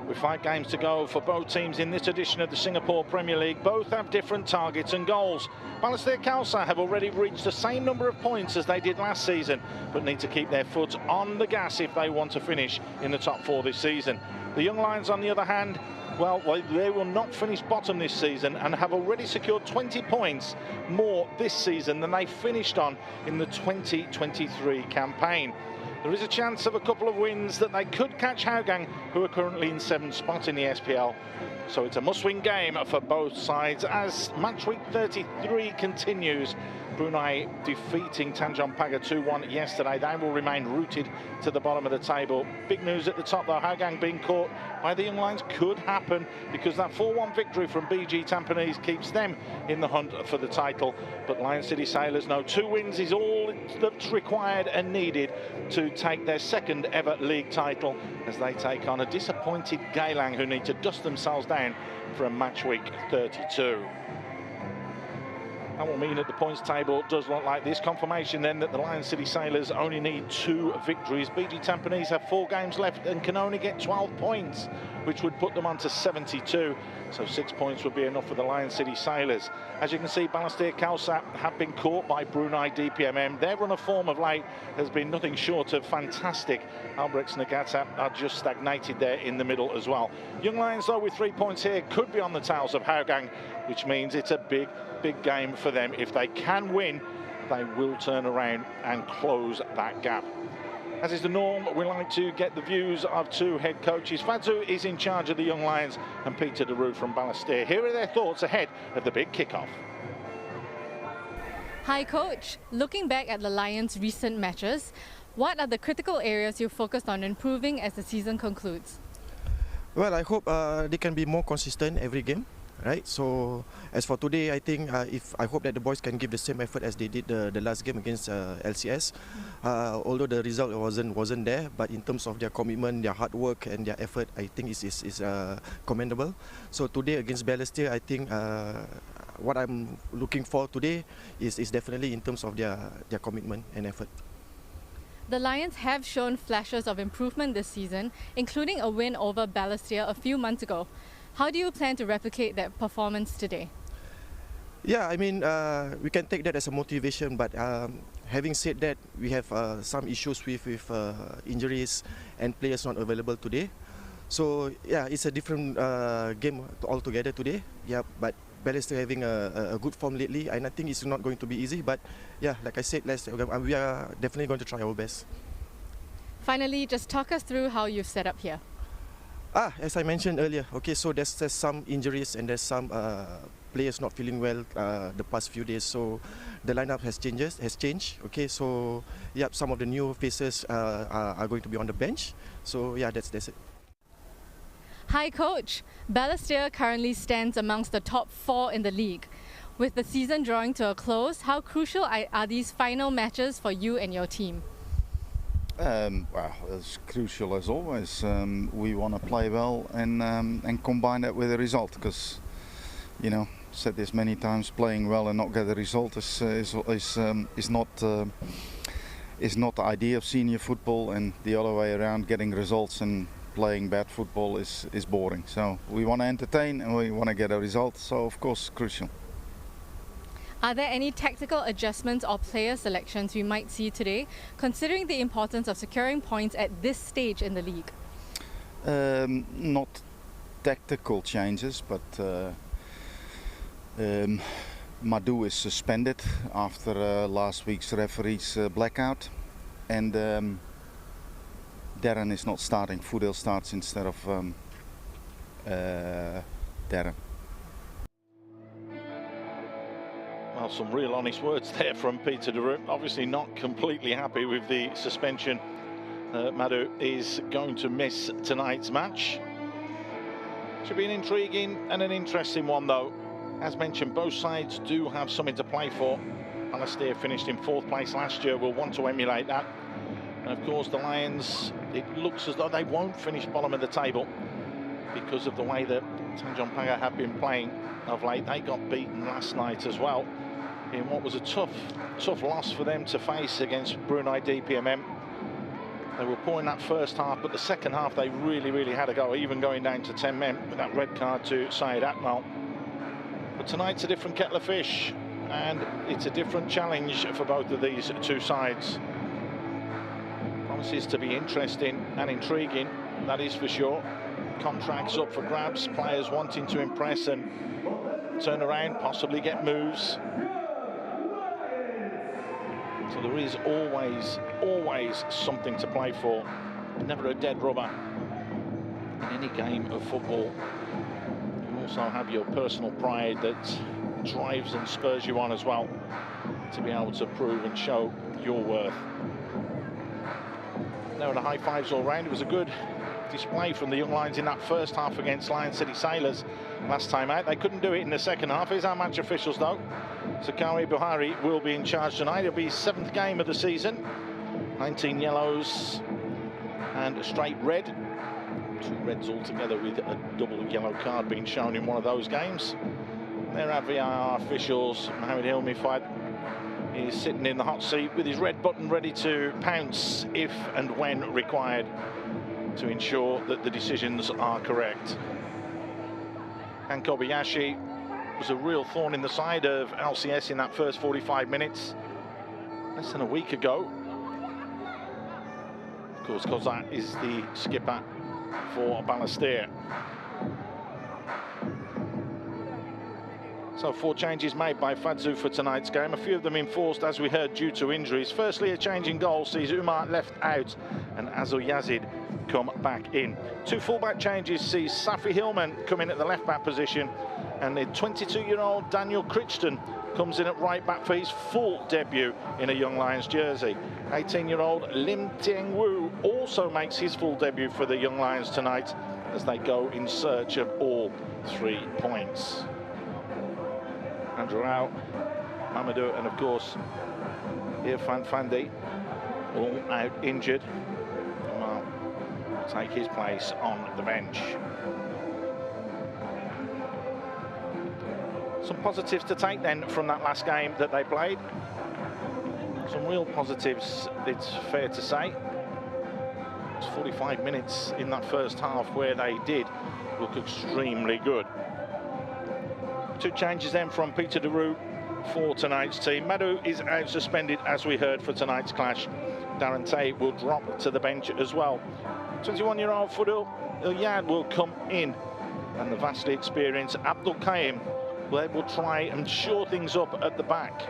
With 5 games to go for both teams in this edition of the Singapore Premier League, both have different targets and goals. Balestier Khalsa have already reached the same number of points as they did last season, but need to keep their foot on the gas if they want to finish in the top 4 this season. The Young Lions, on the other hand, well, they will not finish bottom this season and have already secured 20 points more this season than they finished on in the 2023 campaign. There is a chance of a couple of wins that they could catch Hougang, who are currently in 7th spot in the SPL. So it's a must-win game for both sides as match week 33 continues. Brunei defeating Tanjong Pagar 2-1 yesterday. They will remain rooted to the bottom of the table. Big news at the top though, Hougang being caught by the Young Lions could happen because that 4-1 victory from BG Tampines keeps them in the hunt for the title. But Lion City Sailors know 2 wins is all that's required and needed to take their 2nd ever league title as they take on a disappointed Geylang who need to dust themselves down for a match week 32. That will mean that the points table does look like this. Confirmation then that the Lion City Sailors only need 2 victories. BG Tampines have 4 games left and can only get 12 points, which would put them on to 72. So 6 points would be enough for the Lion City Sailors. As you can see, Balestier Khalsa have been caught by Brunei DPMM. Their run of form of late has been nothing short of fantastic. Albrechts Nagata are just stagnated there in the middle as well. Young Lions, though, with 3 points here, could be on the tails of Hougang, which means it's a big game for them. If they can win, they will turn around and close that gap. As is the norm, we like to get the views of 2 head coaches. Fadzu is in charge of the Young Lions and Peter de Roo from Balestier. Here are their thoughts ahead of the big kickoff. Hi coach, looking back at the Lions' recent matches, what are the critical areas you focused on improving as the season concludes? Well, I hope they can be more consistent every game. Right, so as for today, I think I hope that the boys can give the same effort as they did the last game against LCS. Although the result wasn't there, but in terms of their commitment, their hard work and their effort, I think is commendable. So today against Balestier, I think what I'm looking for today is definitely in terms of their commitment and effort. The Lions have shown flashes of improvement this season, including a win over Balestier a few months ago. How do you plan to replicate that performance today? Yeah, I mean, we can take that as a motivation, but having said that, we have some issues with injuries and players not available today. So yeah, it's a different game altogether today. Yeah, but Balestier having a good form lately, and I think it's not going to be easy. But yeah, like I said, we are definitely going to try our best. Finally, just talk us through how you've set up here. As I mentioned earlier, okay, so there's some injuries and there's some players not feeling well the past few days, so the lineup has changed. Okay, so yeah, some of the new faces are going to be on the bench. So yeah, that's it. Hi coach, Balestier currently stands amongst the top 4 in the league. With the season drawing to a close, how crucial are these final matches for you and your team? Well, it's crucial as always. We want to play well and combine that with a result, because, you know, said this many times, playing well and not get a result is not the idea of senior football, and the other way around, getting results and playing bad football is boring. So we want to entertain and we want to get a result, so of course crucial. Are there any tactical adjustments or player selections we might see today, considering the importance of securing points at this stage in the league? Not tactical changes, but Madhu is suspended after last week's referee's blackout, and Darren is not starting. Fudel starts instead of Darren. Well, some real honest words there from Peter de Roo. Obviously not completely happy with the suspension. Madhu is going to miss tonight's match. Should be an intriguing and an interesting one, though. As mentioned, both sides do have something to play for. Balestier finished in 4th place last year, will want to emulate that. And of course, the Lions, it looks as though they won't finish bottom of the table because of the way that Tanjong Pagar have been playing of late. They got beaten last night as well in what was a tough loss for them to face against Brunei DPMM. They were poor in that first half, but the second half they really had a go, even going down to 10 men with that red card to Syed Akmal. But tonight's a different kettle of fish, and it's a different challenge for both of these two sides. Promises to be interesting and intriguing, that is for sure. Contracts up for grabs, players wanting to impress and turn around, possibly get moves. So there is always something to play for. Never a dead rubber in any game of football. You also have your personal pride that drives and spurs you on as well to be able to prove and show your worth. There were the high fives all round. It was a good display from the young Lions in that first half against Lion City Sailors last time out. They couldn't do it in the second half. Here's our match officials though. Sakari Buhari will be in charge tonight. It'll be his 7th game of the season. 19 yellows and a straight red. 2 reds altogether with a double yellow card being shown in one of those games. There are VAR officials. Mohamed Hilmi Fad is sitting in the hot seat with his red button ready to pounce if and when required to ensure that the decisions are correct. And Kobayashi was a real thorn in the side of LCS in that first 45 minutes, less than a week ago. Of course, Khalsa is the skipper for Balestier. So 4 changes made by Fadzu for tonight's game, a few of them enforced, as we heard, due to injuries. Firstly, a change in goal sees Umar left out and Azul Yazid come back in. 2 fullback changes see Safi Hillman come in at the left back position, and the 22-year-old Daniel Crichton comes in at right back for his full debut in a Young Lions jersey. 18-year-old Lim Tieng Wu also makes his full debut for the Young Lions tonight as they go in search of all 3 points. Andrew Rao, Mamadou, and of course Irfan Fandi all out injured. Well, take his place on the bench. Some positives to take then from that last game that they played. Some real positives, it's fair to say. It's 45 minutes in that first half where they did look extremely good. 2 changes then from Peter de Roo for tonight's team. Madhu is out suspended, as we heard, for tonight's clash. Darren Tay will drop to the bench as well. 21-year-old Fudel Ilyad will come in, and the vastly experienced Abdul Qaim will try and shore things up at the back.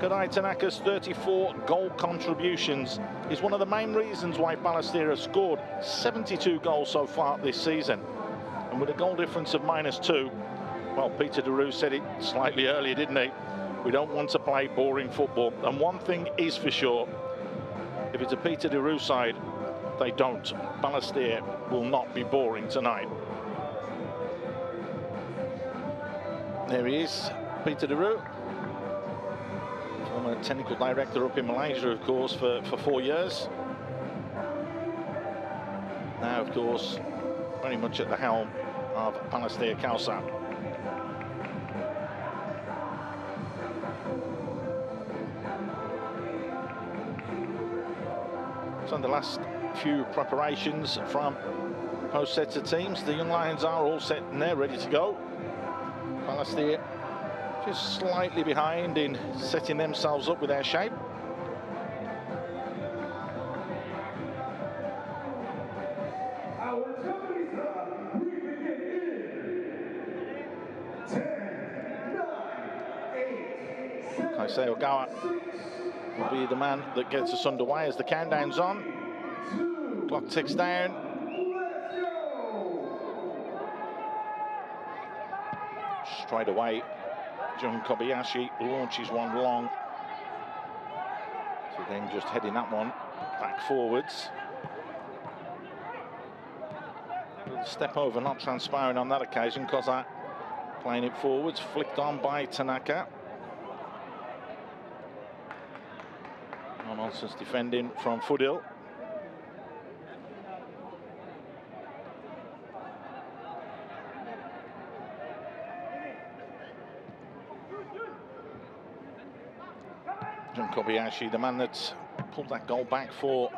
Kadai Tanaka's 34 goal contributions is one of the main reasons why Balestier has scored 72 goals so far this season. And with a goal difference of -2, well, Peter de Roo said it slightly earlier, didn't he? We don't want to play boring football. And one thing is for sure, if it's a Peter de Roo side, they don't. Balestier will not be boring tonight. There he is, Peter de Roo, former technical director up in Malaysia, of course, for 4 years. Now, of course, very much at the helm of Balestier Khalsa. So in the last few preparations from both sets of teams, the Young Lions are all set and they're ready to go. Balestier just slightly behind in setting themselves up with their shape. Khalsa will be the man that gets us underway as the countdown's on. Clock ticks down. Straight away, Jun Kobayashi launches one long. So then just heading that one back forwards. Step over, not transpiring on that occasion. Khalsa playing it forwards, flicked on by Tanaka. No nonsense defending from Fudil. Jun Kobayashi, the man that's pulled that goal back for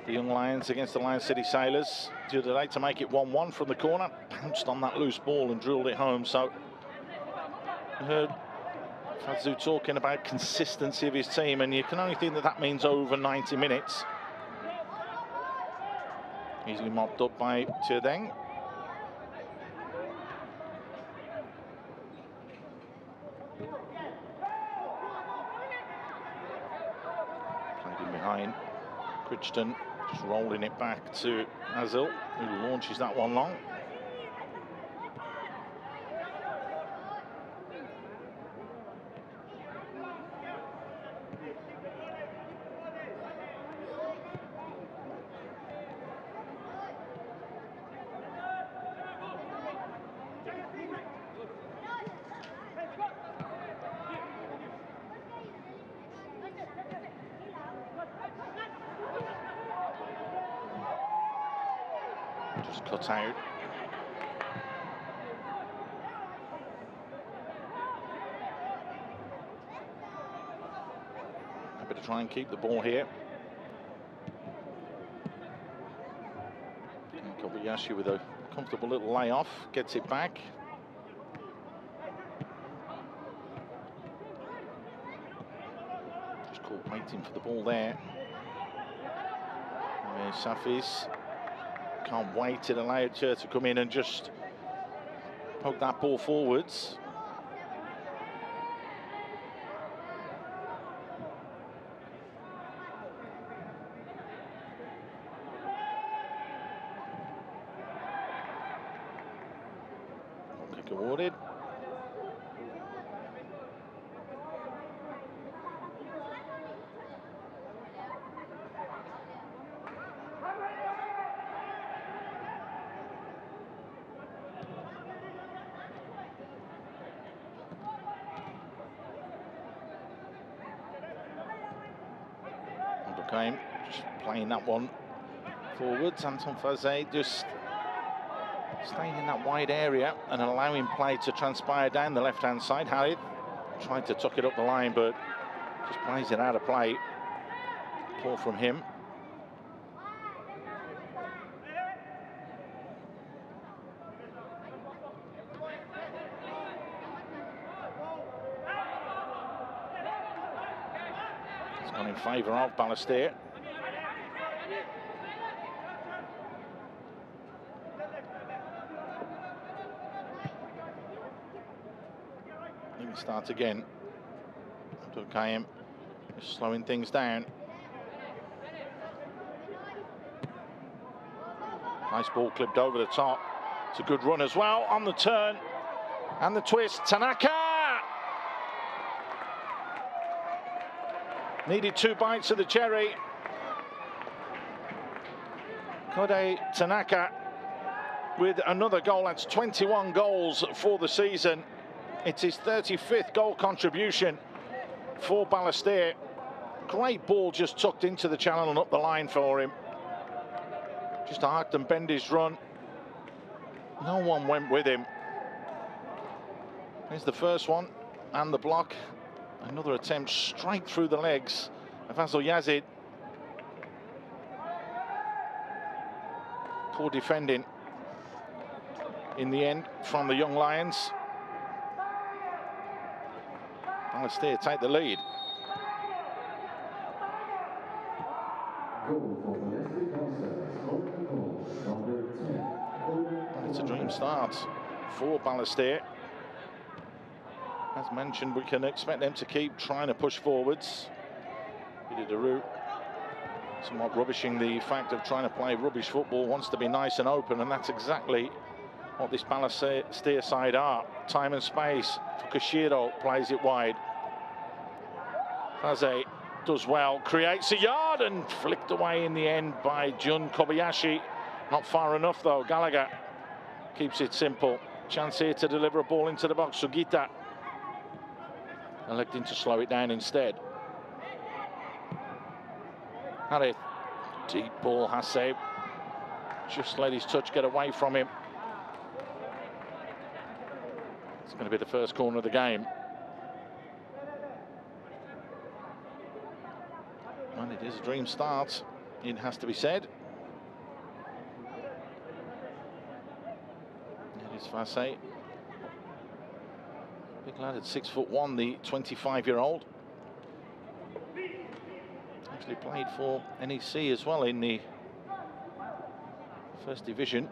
the Young Lions against the Lion City Sailors the other day to make it 1-1 from the corner. Pounced on that loose ball and drilled it home. So I heard Fazzu talking about consistency of his team, and you can only think that that means over 90 minutes. Easily mopped up by Tierdeng. Played in behind. Crichton just rolling it back to Azil, who launches that one long. Just cut out. Happy to try and keep the ball here. Kobayashi with a comfortable little layoff, gets it back. Just caught waiting for the ball there. And Safis can't wait to allow her to come in and just poke that ball forwards. Kick awarded. Just playing that one forwards. Anton Fazet just staying in that wide area and allowing play to transpire down the left-hand side. Halid tried to tuck it up the line, but just plays it out of play. Poor from him. It's gone in favour of Balestier. Start again. Abdul Qayyum just slowing things down. Nice ball clipped over the top. It's a good run as well on the turn and the twist. Tanaka needed 2 bites of the cherry. Kode Tanaka with another goal. That's 21 goals for the season. It's his 35th goal contribution for Balestier. Great ball just tucked into the channel and up the line for him. Just arced and bent his run. No one went with him. Here's the first one and the block. Another attempt straight through the legs of Azil Yazid. Poor defending in the end from the Young Lions. Balestier take the lead. It's a dream start for Balestier. As mentioned, we can expect them to keep trying to push forwards. Route, somewhat rubbishing the fact of trying to play rubbish football, wants to be nice and open, and that's exactly what this Balestier side are. Time and space for Kashiro, plays it wide. Faze does well, creates a yard and flicked away in the end by Jun Kobayashi. Not far enough though. Gallagher keeps it simple. Chance here to deliver a ball into the box. Sugita electing to slow it down instead. Harith, deep ball, Hasse just let his touch get away from him. It's going to be the first corner of the game. And it is a dream start, it has to be said. It is Fasse. Big lad at 6'1", the 25-year-old. Actually played for NEC as well in the first division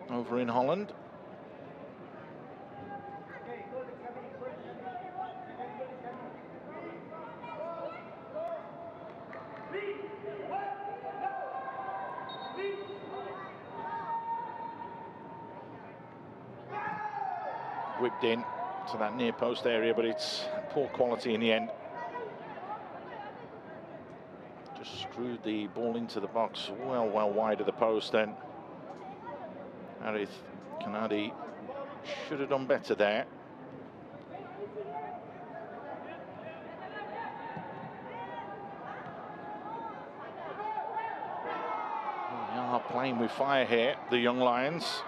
over in Holland. Whipped in to that near post area, but it's poor quality in the end. Just screwed the ball into the box well wide of the post then. Harith Kanadi should have done better there. They are playing with fire here, the young Lions.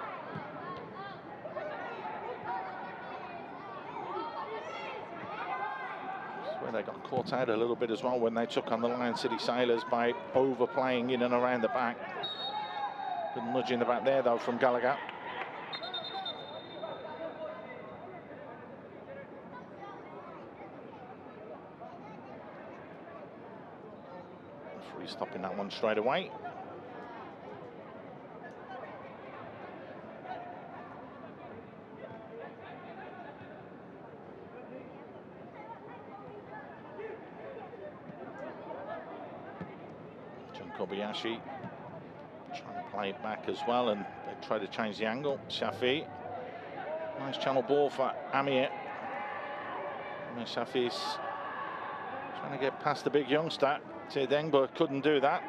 They got caught out a little bit as well when they took on the Lion City Sailors by overplaying in and around the back. Good nudge in the back there though from Gallagher. Free stopping that one straight away. Kobayashi trying to play it back as well, and they try to change the angle. Shafi, nice channel ball for Amir. Shafi's trying to get past the big youngster. Tedengba couldn't do that.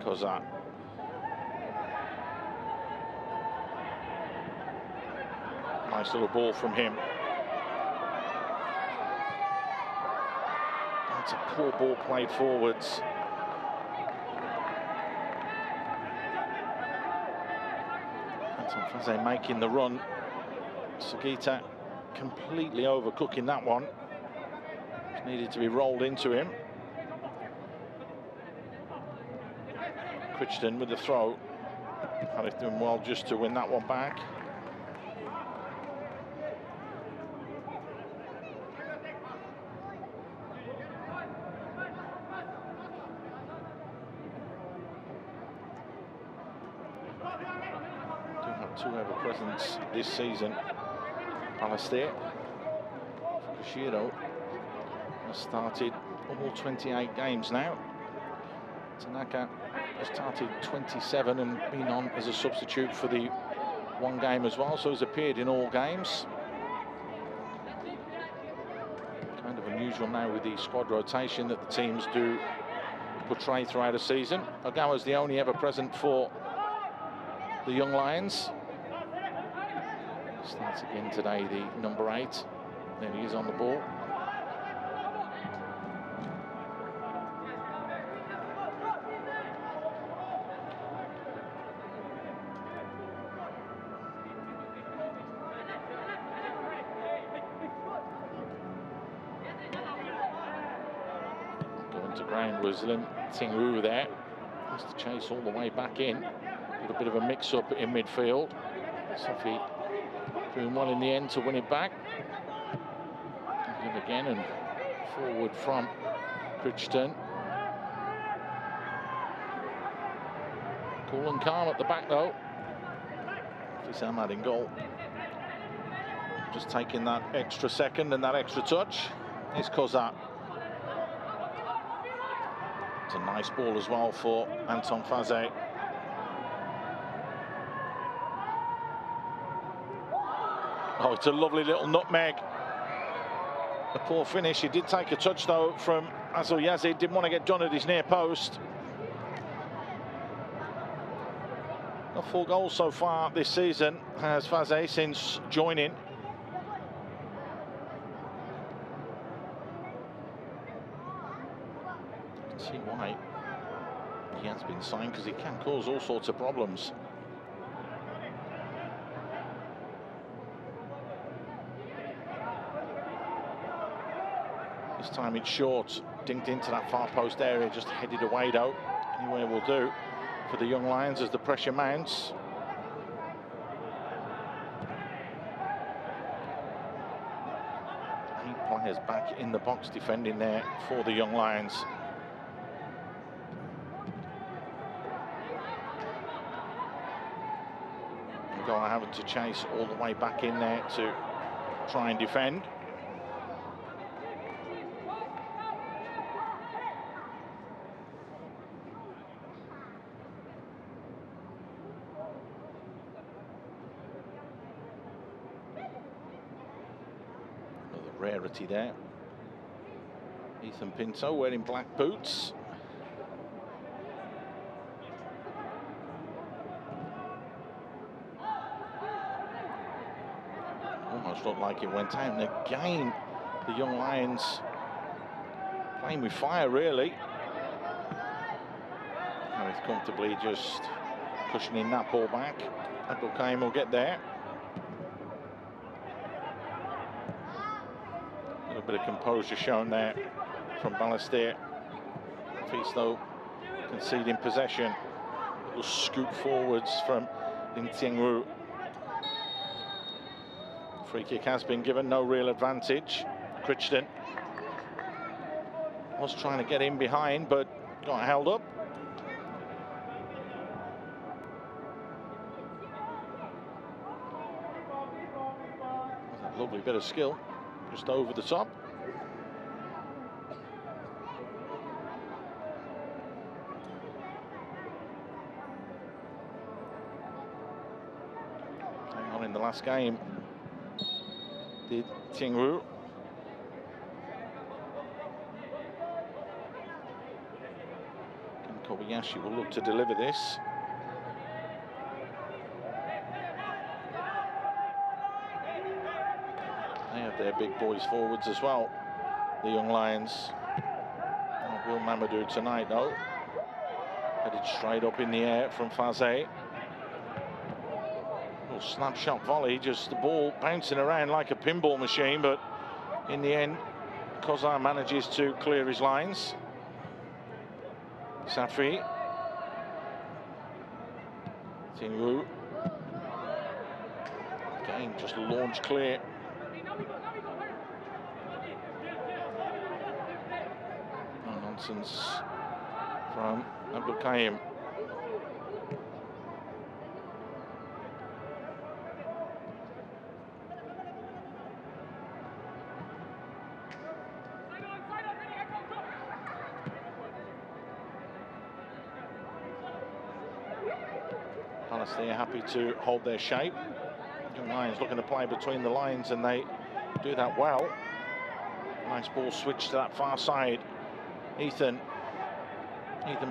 Koza. Nice little ball from him. That's a poor ball played forwards. That's Faze making the run. Sugita completely overcooking that one. Just needed to be rolled into him. Crichton with the throw. Harith doing well just to win that one back. Two ever presence this season. Balestier. Kashiro has started all 28 games now. Tanaka has started 27 and been on as a substitute for the one game as well, so has appeared in all games. Kind of unusual now with the squad rotation that the teams do portray throughout a season. Ogawa's the only ever present for the Young Lions. Starts again today, the number 8. Then he is on the ball. Going to ground was Lim Tingwu there. Has to chase all the way back in. With a bit of a mix-up in midfield. Sophie doing well in the end to win it back. And again and forward from Crichton. Cool and calm at the back though. Sam had in goal. Just taking that extra second and that extra touch is Khalsa. It's a nice ball as well for Anton Faze. Oh, it's a lovely little nutmeg. A poor finish. He did take a touch though from Azul Yazid. Didn't want to get done at his near post. Got 4 goals so far this season has Faze since joining. You can see why he has been signed, because he can cause all sorts of problems. This time it's short, dinked into that far post area, just headed away though. Anywhere will do for the young Lions as the pressure mounts. 8 players back in the box defending there for the young Lions. Goal having to chase all the way back in there to try and defend. Rarity there. Ethan Pinto wearing black boots. Almost looked like it went out, and again the young Lions playing with fire really. Harris comfortably just cushioning that ball back. Abdul Qaim will get there. A bit of composure shown there from Balestier. Feast though conceding possession. Little scoop forwards from Lim Tieng-Ru. Free kick has been given, no real advantage. Crichton was trying to get in behind but got held up. That's a lovely bit of skill. Just over the top. Hang on in the last game did Tieng-Ru. Kobayashi will look to deliver this. They have their big boys forwards as well, the young Lions. Not Will Mamadou tonight though. Headed straight up in the air from Faze. Little snapshot volley, just the ball bouncing around like a pinball machine, but in the end Khalsa manages to clear his lines. Safi. Tieng-Ru. Again, just launch clear. No nonsense from Abdul Qaim. They're happy to hold their shape. Young Lions looking to play between the lines, and they do that well. Nice ball switch to that far side. Ethan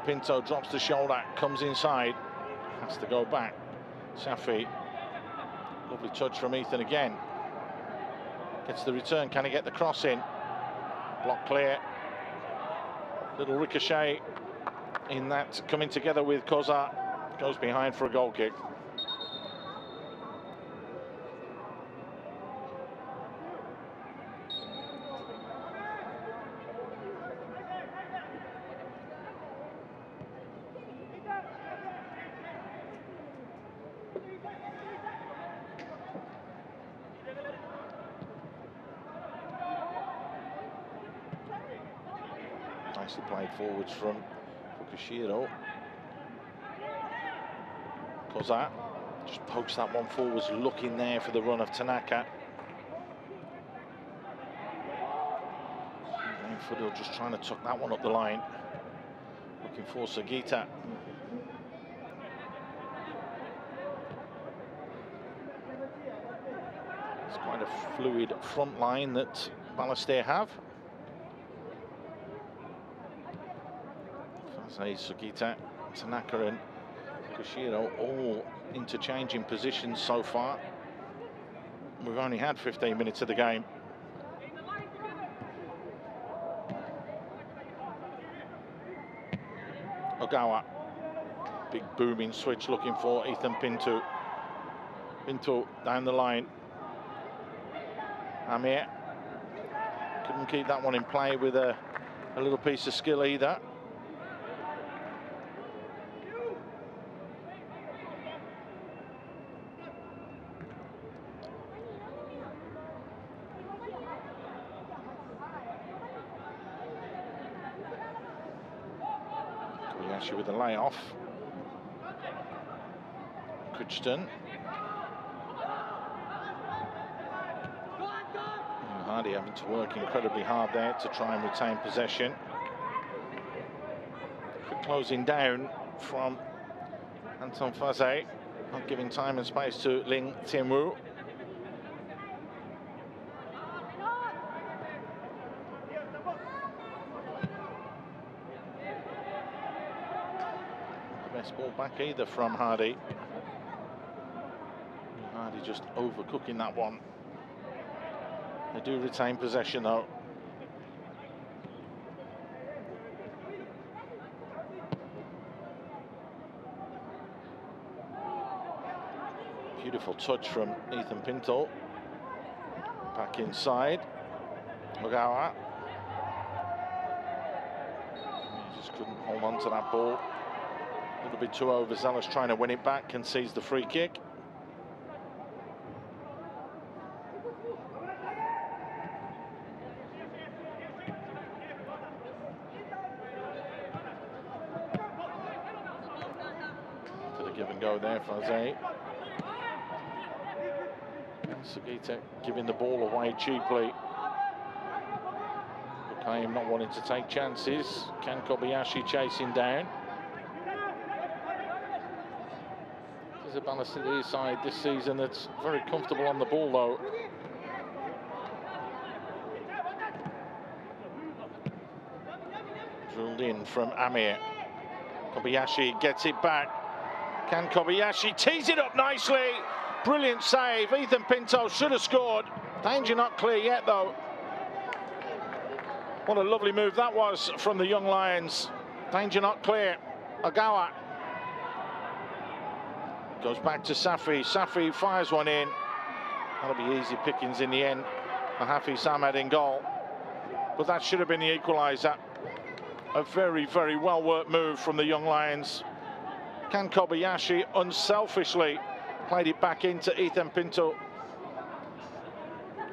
Pinto drops the shoulder, comes inside, has to go back. Safi, lovely touch from Ethan again. Gets the return, can he get the cross in? Block clear. Little ricochet in that, coming together with Khalsa. Goes behind for a goal kick. Nicely played forwards from Fukushiro. Khalsa just pokes that one forwards, looking there for the run of Tanaka. Fudil just trying to tuck that one up the line, looking for Sugita. It's quite a fluid front line that Balestier have. Sugita, Tanaka and Kushiro all interchanging positions so far. We've only had 15 minutes of the game. Ogawa, big booming switch looking for Ethan Pinto. Pinto down the line. Amir couldn't keep that one in play with a little piece of skill either. With a layoff. Kuchton. Hardy having to work incredibly hard there to try and retain possession. Quick closing down from Anton Faze, not giving time and space to Ling Tianwu. Ball back either from Hardy. Hardy just overcooking that one. They do retain possession though. Beautiful touch from Ethan Pinto. Back inside. Ogawa. He just couldn't hold on to that ball. A little bit too overzealous trying to win it back, concedes the free kick. To the give and go there for Faze. Sugita giving the ball away cheaply. Bukaim not wanting to take chances. Can Kobayashi chasing down. A Balestier side this season that's very comfortable on the ball though. Drilled in from Amir. Kobayashi gets it back. Can Kobayashi tease it up nicely? Brilliant save. Ethan Pinto should have scored. Danger not clear yet though. What a lovely move that was from the Young Lions. Danger not clear. Ogawa goes back to Safi. Safi fires one in. That'll be easy pickings in the end for Hafiz Ahmed in goal. But that should have been the equaliser. A very, very well-worked move from the Young Lions. Can Kobayashi unselfishly played it back into Ethan Pinto.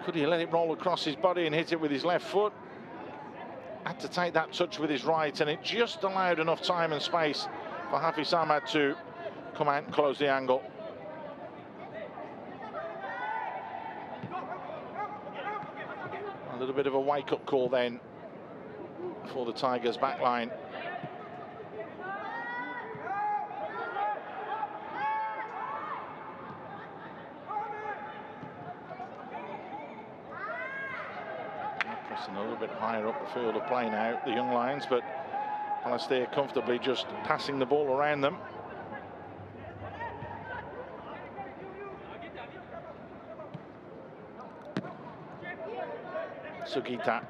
Could he let it roll across his body and hit it with his left foot? Had to take that touch with his right, and it just allowed enough time and space for Hafiz Ahmed to come out and close the angle. A little bit of a wake-up call then for the Tigers' backline. Pressing a little bit higher up the field of play now, the Young Lions, but Balestier comfortably just passing the ball around them. Sugita.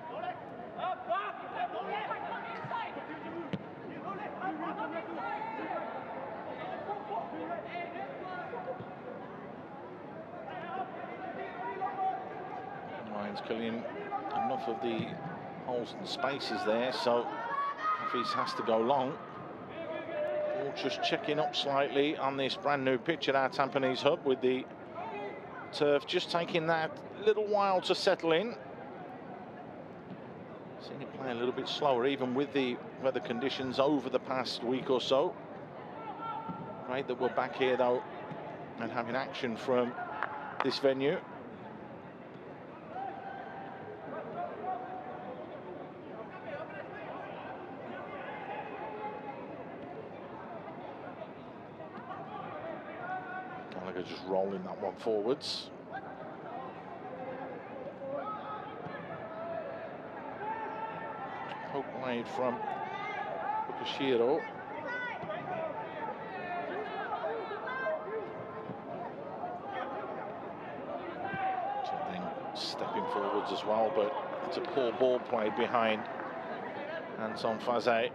Lions killing enough of the holes and spaces there, so Hafiz has to go long. Ball just checking up slightly on this brand new pitch at our Tampines Hub, with the turf just taking that little while to settle in. Seen it play a little bit slower, even with the weather conditions over the past week or so. Great that we're back here though and having action from this venue. Gallagher just rolling that one forwards. Poke wide from Fukushiro. Stepping forwards as well, but it's a poor ball played behind Anton Faze.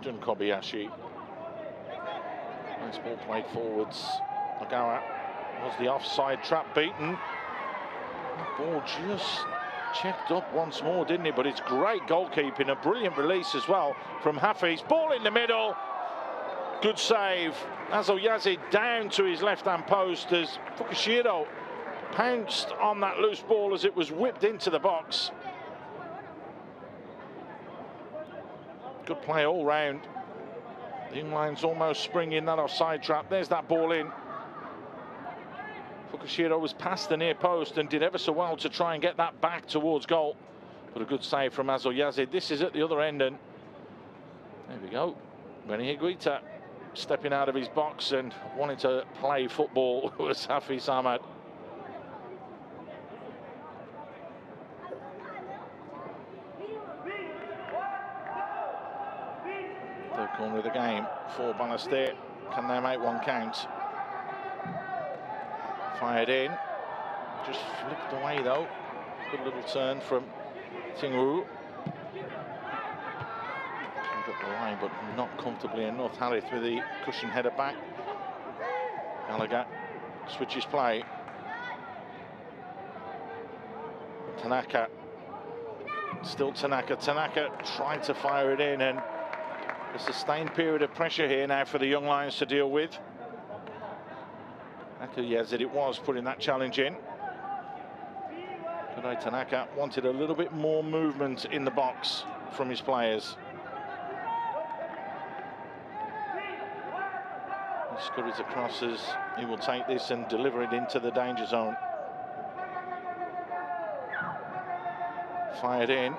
Jun Kobayashi. Nice ball played forwards. Ogawa was the offside trap beaten. Ball just checked up once more, didn't it? But it's great goalkeeping, a brilliant release as well from Hafiz. Ball in the middle. Good save. Azol Yazid down to his left-hand post as Fukushiro pounced on that loose ball as it was whipped into the box. Good play all round. The Young Lions almost springing that offside trap. There's that ball in. Fukushiro was past the near post and did ever so well to try and get that back towards goal. But a good save from Azol Yazid. This is at the other end, and there we go. Benny Higuita stepping out of his box and wanting to play football was Hafiz Ahmad. Third corner of the game for Balestier. Can they make one count? Fired in. Just flicked away though. Good little turn from Tingwu. Up the line, but not comfortably enough. Harith with the cushion header back. Gallagher switches play. Tanaka. Still Tanaka. Tanaka tried to fire it in, and a sustained period of pressure here now for the Young Lions to deal with. Yazid it was putting that challenge in. Kodai Tanaka wanted a little bit more movement in the box from his players. He scurries across as he will take this and deliver it into the danger zone. Fired in.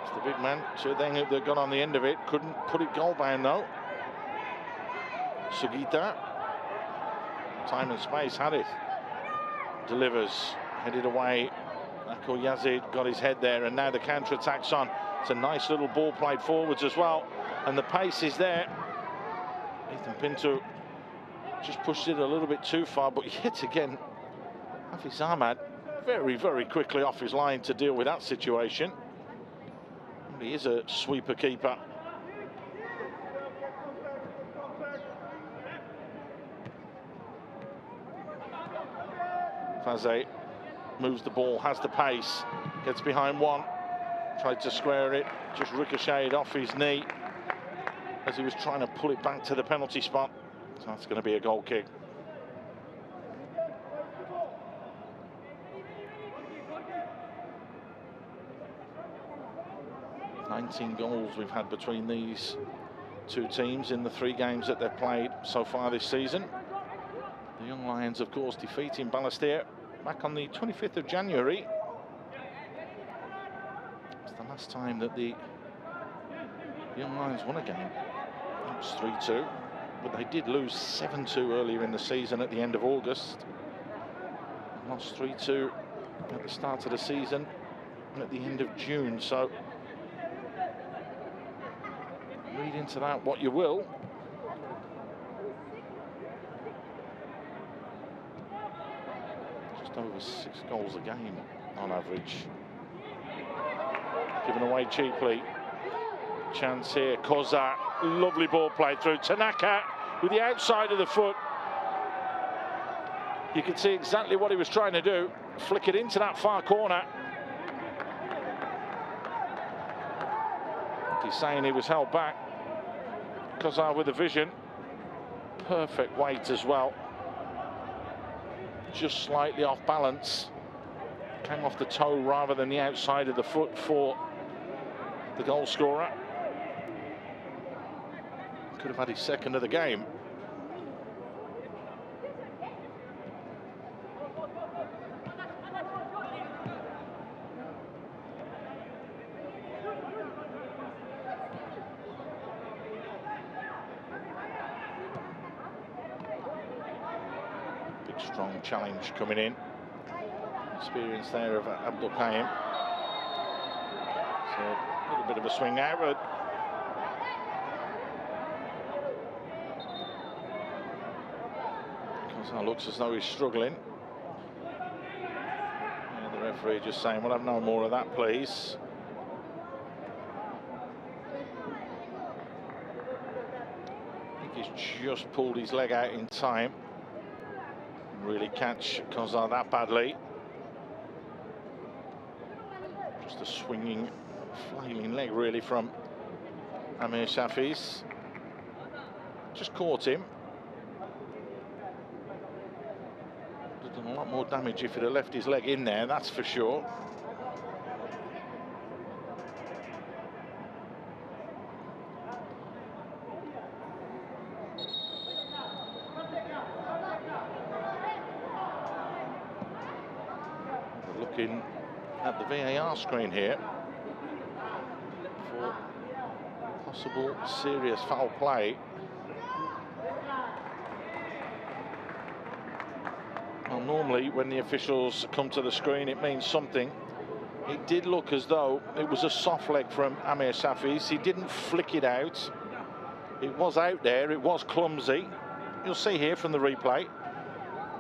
It's the big man, Chudeng, that got on the end of it. Couldn't put it goal bound though. Sugita. Time and space, Harith delivers, headed away. Azol Yazid got his head there, and now the counter-attack's on. It's a nice little ball played forwards as well, and the pace is there. Ethan Pinto just pushed it a little bit too far, but yet again, Hafiz Ahmad very, very quickly off his line to deal with that situation. And he is a sweeper keeper. Faze moves the ball, has the pace, gets behind one, tried to square it, just ricocheted off his knee as he was trying to pull it back to the penalty spot. So that's going to be a goal kick. $19 goals we've had between these two teams in the 3 games that they've played so far this season. The Young Lions, of course, defeating Balestier back on the 25th of January. It's the last time that the Young Lions won a game. It was 3-2, but they did lose 7-2 earlier in the season at the end of August. And lost 3-2 at the start of the season and at the end of June. So read into that what you will. Over 6 goals a game on average. Given away cheaply. Chance here. Koza, lovely ball played through. Tanaka with the outside of the foot. You can see exactly what he was trying to do. Flick it into that far corner. He's saying he was held back. Khalsa with the vision. Perfect weight as well. Just slightly off balance. Came off the toe rather than the outside of the foot for the goal scorer. Could have had his second of the game. Strong challenge coming in. Experience there of Abdul Qayyum. So a little bit of a swing out, but Khalsa looks as though he's struggling. And the referee just saying, "We'll have no more of that, please." I think he's just pulled his leg out in time. Really catch Khalsa that badly. Just a swinging, flailing leg really from Amir Shafi's. Just caught him. Would have done a lot more damage if he'd have left his leg in there, that's for sure. Looking at the VAR screen here for possible serious foul play. Well, normally when the officials come to the screen it means something. It did look as though it was a soft leg from Amir Shafi's. He didn't flick it out. It was out there, it was clumsy. You'll see here from the replay.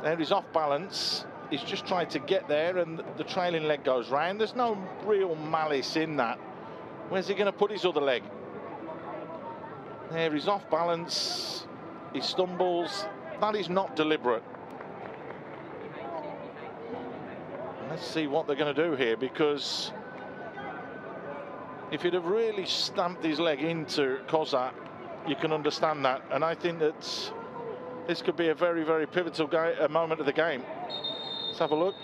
There he's off balance. He's just tried to get there and the trailing leg goes round. There's no real malice in that. Where's he going to put his other leg? There he's off balance. He stumbles. That is not deliberate. Let's see what they're going to do here, because if he'd have really stamped his leg into Khalsa, you can understand that. And I think that this could be a very, very pivotal moment of the game. Let's have a look.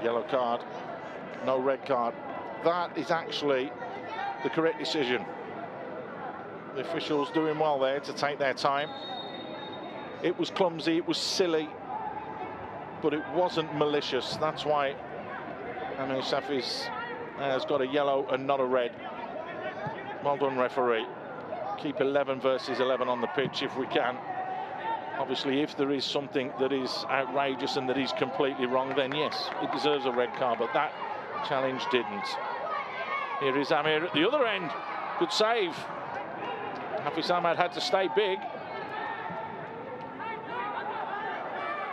Yellow card, no red card. That is actually the correct decision. The officials doing well there to take their time. It was clumsy, it was silly, but it wasn't malicious. That's why Amir Shafi's has got a yellow and not a red. Well done, referee. Keep 11 versus 11 on the pitch if we can. Obviously, if there is something that is outrageous and that is completely wrong, then yes, it deserves a red card, but that challenge didn't. Here is Amir at the other end. Good save. Hafiz Ahmad had to stay big.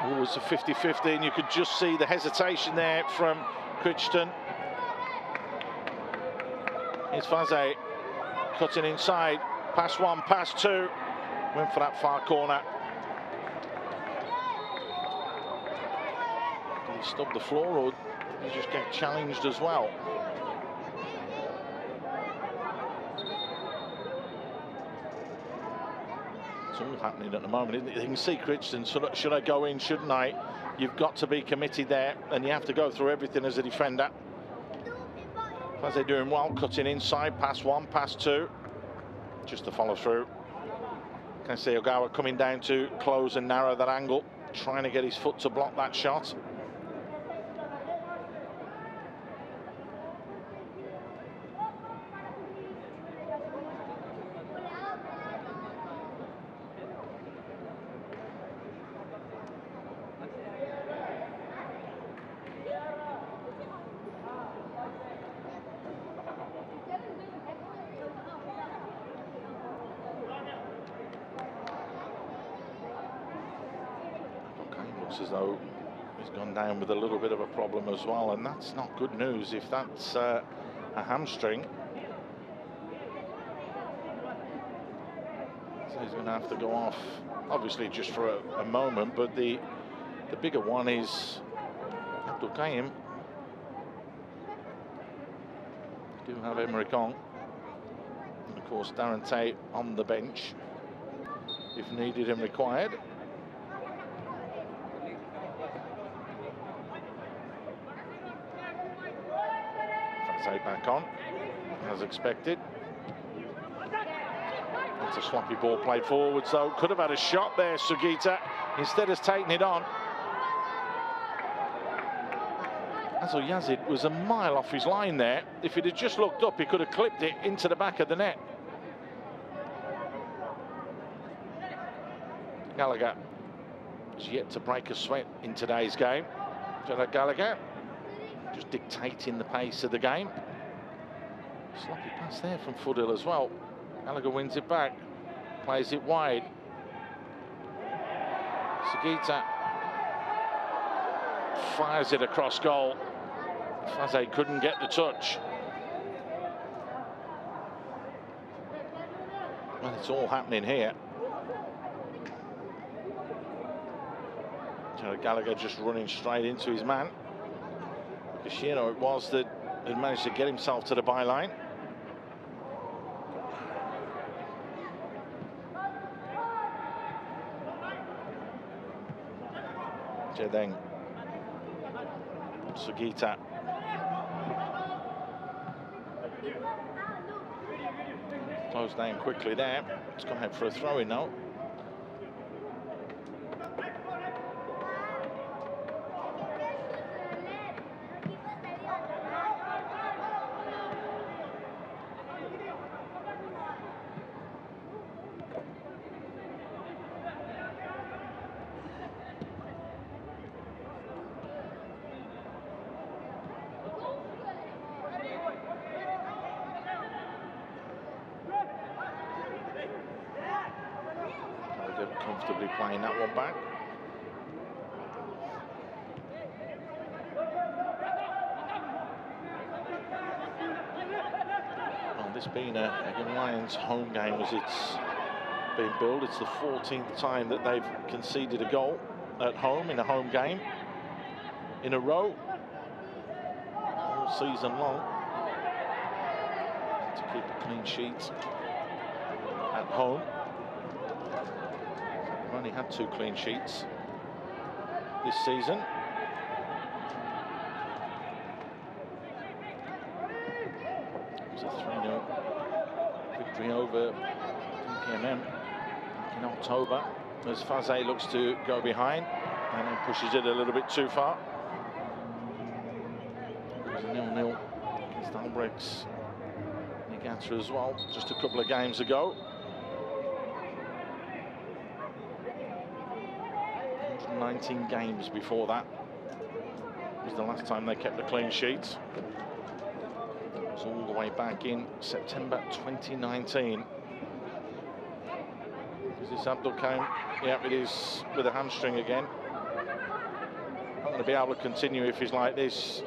It was a 50-50, and you could just see the hesitation there from Crichton. Here's Faze cutting inside. Pass one, pass two. Went for that far corner. Did he stub the floor, or did he just get challenged as well? It's all happening at the moment, isn't it? You can see Crichton, should I go in, shouldn't I? You've got to be committed there, and you have to go through everything as a defender. Faze doing well, cutting inside, pass one, pass two. Just to follow through. Can see Ogawa coming down to close and narrow that angle, trying to get his foot to block that shot. As though he's gone down with a little bit of a problem as well, and that's not good news if that's a hamstring. So he's going to have to go off obviously just for a moment, but the bigger one is Abdul Qayyum. Do have Emmerich on, and of course Darren Tate on the bench if needed and required. Tate back on, as expected. It's a sloppy ball played forward, so could have had a shot there, Sugita. Instead has taken it on. Azul Yazid was a mile off his line there. If he'd have just looked up, he could have clipped it into the back of the net. Gallagher has yet to break a sweat in today's game. Gerard Gallagher just dictating the pace of the game. Sloppy pass there from Foothill as well. Gallagher wins it back, plays it wide. Sugita fires it across goal. Faze couldn't get the touch. Well, it's all happening here. Gerard Gallagher just running straight into his man. Kashino it was that had managed to get himself to the byline. Jedeng, Sugita. Closed down quickly there. It's gone ahead for a throw in now. Comfortably playing that one back. Well, this being a Young Lions home game as it's been billed, it's the 14th time that they've conceded a goal at home in a home game in a row all season long. To keep a clean sheet at home. They've only had 2 clean sheets this season. It was a 3-0 victory over PMM back in October as Faze looks to go behind and then pushes it a little bit too far. It was a 0-0 against Albrecht's Niigata as well, just a couple of games ago. 19 games before that was the last time they kept a clean sheet. It was all the way back in September 2019. Is this Abdul Qayyum? Yeah, it is, with a hamstring again. Not going to be able to continue if he's like this.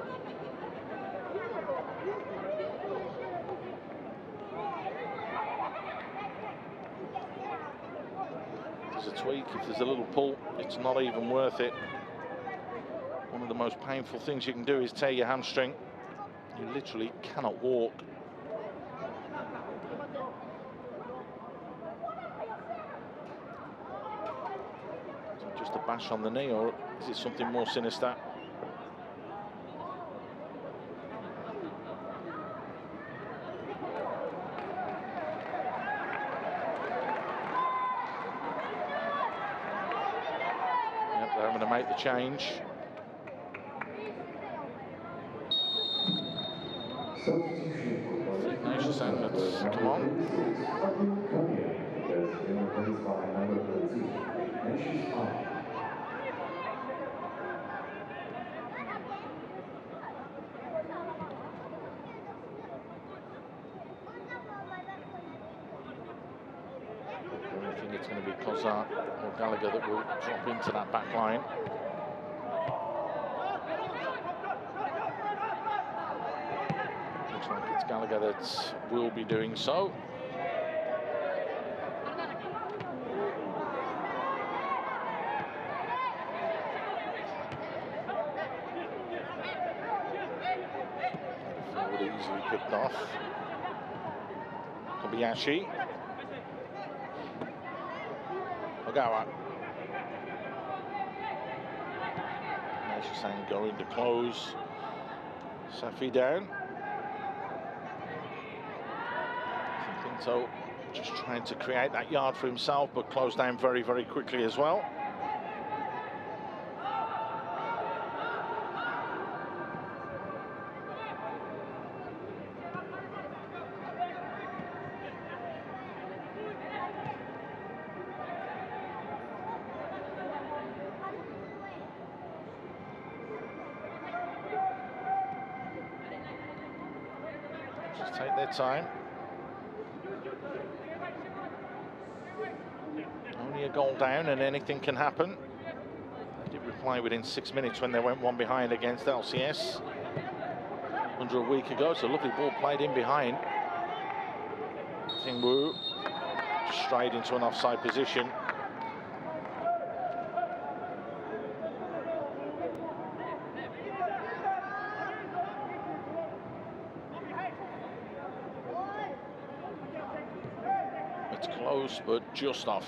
Tweak, if there's a little pull, it's not even worth it. One of the most painful things you can do is tear your hamstring. You literally cannot walk. Is it just a bash on the knee, or is it something more sinister? To make the change. Ignatius Edwards, come on. I think it's going to be Khalsa or Gallagher that will drop into that back line. Looks like it's Gallagher that will be doing so. off. Kobayashi. Ogawa. Naishasang going to close Safi down. So just trying to create that yard for himself, but closed down very, very quickly as well. Just take their time. Only a goal down and anything can happen. They did reply within 6 minutes when they went one behind against LCS under a week ago. It's a lovely ball played in behind. Tingwu straight into an offside position. It's close, but just off.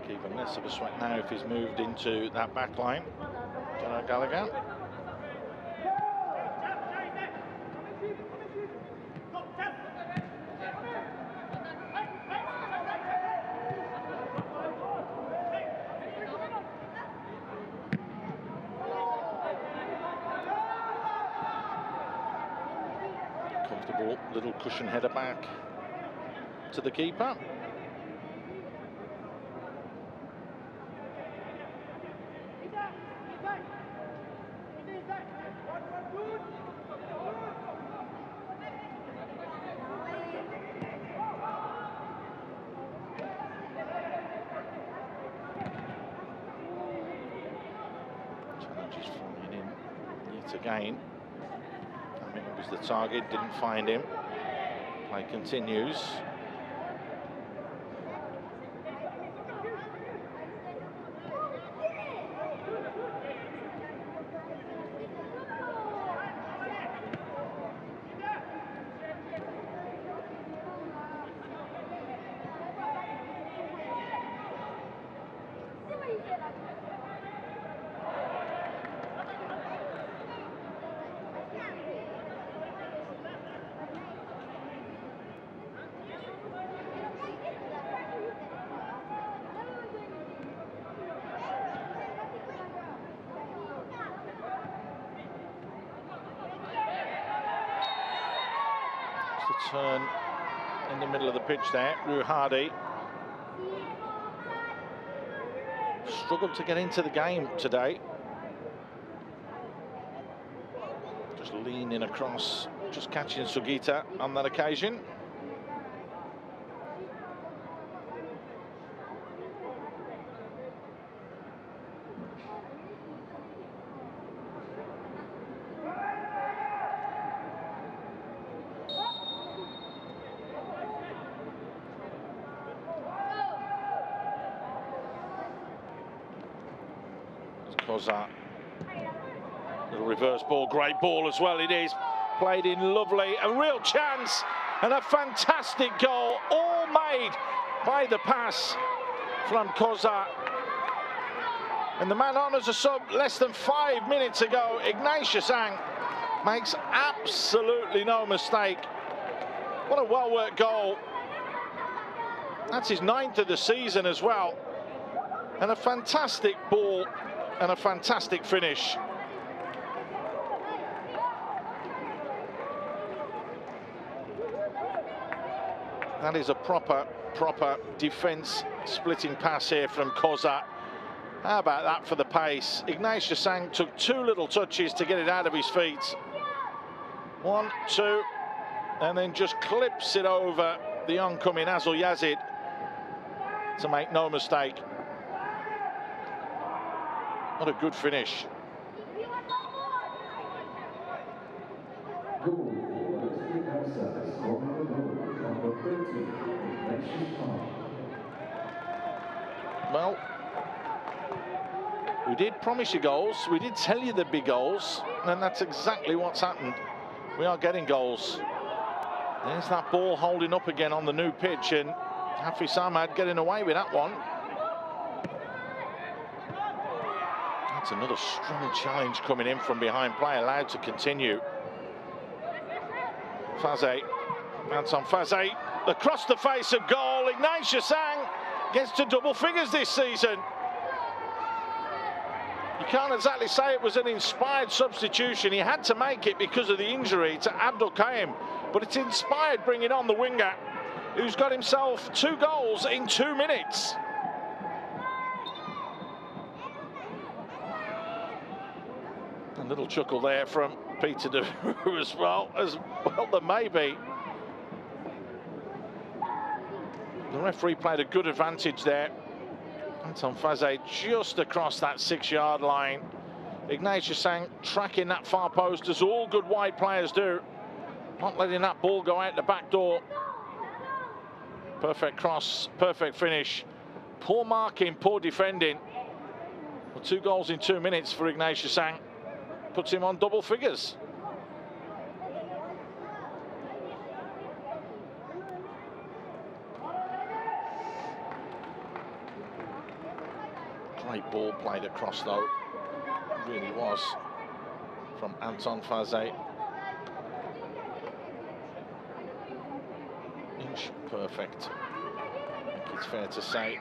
Even less of a sweat now if he's moved into that back line. Gallagher. Comfortable little cushion header back to the keeper. Again, I mean, it was the target, didn't find him. Play continues. Turn in the middle of the pitch there. Ruhadi struggled to get into the game today. Just leaning across, just catching Sugita on that occasion. Khalsa. Little reverse ball, great ball as well it is. Played in lovely, a real chance and a fantastic goal, all made by the pass from Khalsa. And the man on as a sub less than 5 minutes ago, Ignatius Ang, makes absolutely no mistake. What a well-worked goal. That's his 9th of the season as well. And a fantastic ball and a fantastic finish. That is a proper defence splitting pass here from Khalsa. How about that for the pace? Ignatius Sang took 2 little touches to get it out of his feet. 1, 2, and then just clips it over the oncoming Azul Yazid to make no mistake. What a good finish. Well, we did promise you goals, we did tell you there'd be goals, and that's exactly what's happened. We are getting goals. There's that ball holding up again on the new pitch, and Hafiz Ahmad getting away with that one. That's another strong challenge coming in from behind, play allowed to continue. Faze, Anton Faze, across the face of goal. Ignatius Sang gets to double figures this season. You can't exactly say it was an inspired substitution. He had to make it because of the injury to Abdul Qaim, but it's inspired bringing on the winger, who's got himself 2 goals in 2 minutes. A little chuckle there from Peter de Vroo as well there may be. The referee played a good advantage there. Anton Faze just across that 6-yard line. Ignatius Sang tracking that far post, as all good wide players do. Not letting that ball go out the back door. Perfect cross, perfect finish. Poor marking, poor defending. Well, 2 goals in 2 minutes for Ignatius Sang. Puts him on double figures. Great ball played across though, it really was, from Anton Faze. Inch perfect, I think it's fair to say.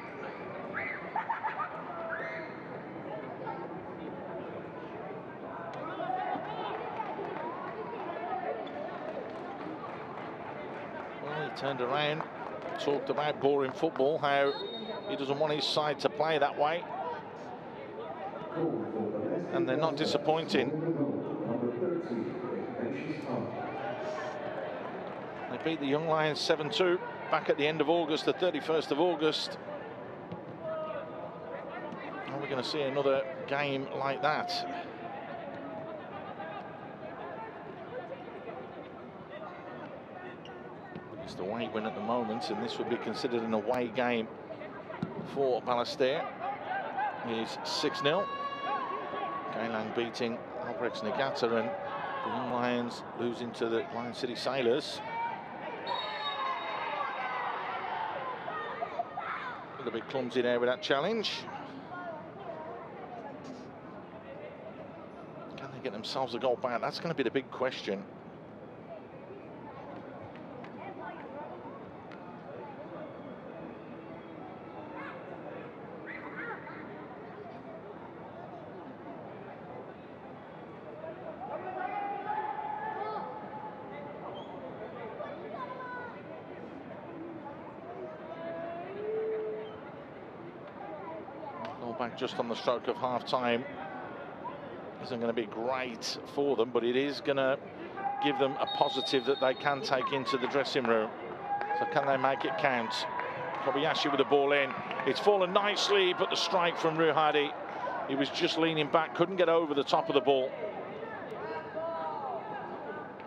Well, he turned around, talked about boring football, how he doesn't want his side to play that way. And they're not disappointing. They beat the Young Lions 7-2 back at the end of August, the 31st of August. Are we going to see another game like that? It's the away win at the moment, and this would be considered an away game for Balestier. It's 6-0. Geylang beating Albrechts Negata, and the Young Lions losing to the Lion City Sailors. A little bit clumsy there with that challenge. Can they get themselves a goal back? That's going to be the big question. Back just on the stroke of half-time isn't going to be great for them, but it is going to give them a positive that they can take into the dressing room. So can they make it count? Kobayashi with the ball in. It's fallen nicely, but the strike from Ruhadi, he was just leaning back, couldn't get over the top of the ball.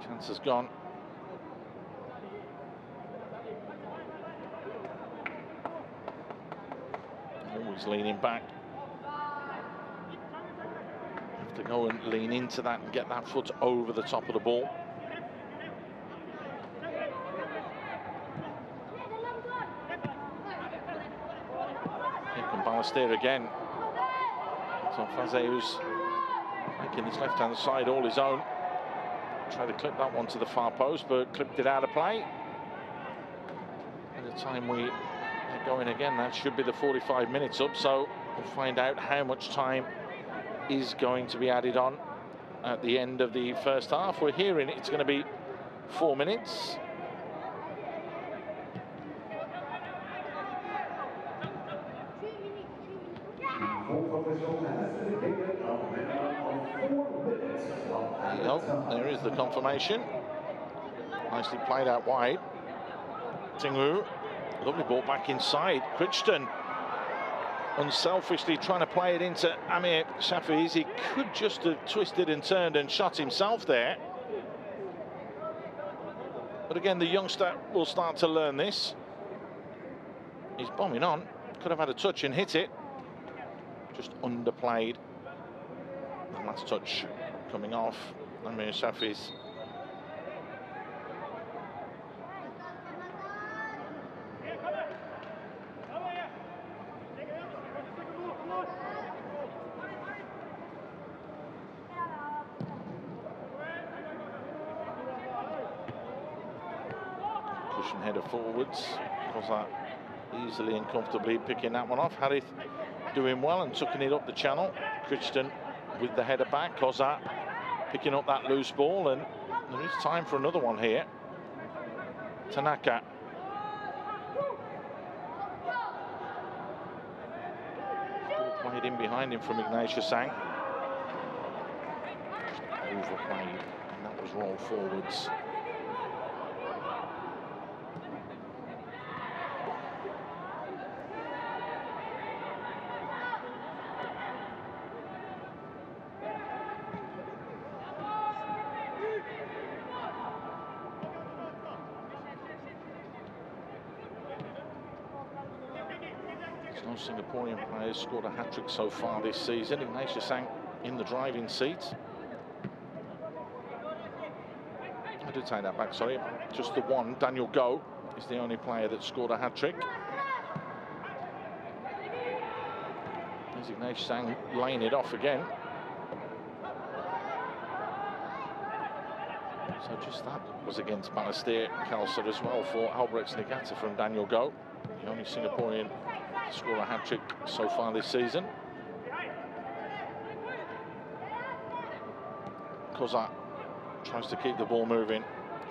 Chance has gone. Always leaning back. To go and lean into that and get that foot over the top of the ball. Here comes Balestier again. So Faze, who's making his left-hand side all his own. Tried to clip that one to the far post, but clipped it out of play. By the time we get going again, that should be the 45 minutes up, so we'll find out how much time is going to be added on at the end of the first half. We're hearing it's going to be 4 minutes. There you go. There is the confirmation. Nicely played out wide. Tingwu, lovely ball back inside. Crichton unselfishly trying to play it into Amir Shafiz. He could just have twisted and turned and shot himself there. But again, the youngster will start to learn this. He's bombing on. Could have had a touch and hit it. Just underplayed. The last touch coming off. Amir Shafiz. Cushion header forwards. Khalsa easily and comfortably picking that one off. Harith doing well and tucking it up the channel. Crichton with the header back. Khalsa picking up that loose ball, and there is time for another one here. Tanaka. Ball played in behind him from Ignatia Sang. Overplayed, and that was rolled forwards. No Singaporean players scored a hat-trick so far this season. Ignatia Sang in the driving seat. I did take that back, sorry. Just the one. Daniel Goh is the only player that scored a hat-trick. There's Ignatia Sang laying it off again. So just that was against Balestier Khalsa as well for Albrecht Nagata from Daniel Goh, the only Singaporean to score a hat-trick so far this season. Khalsa tries to keep the ball moving,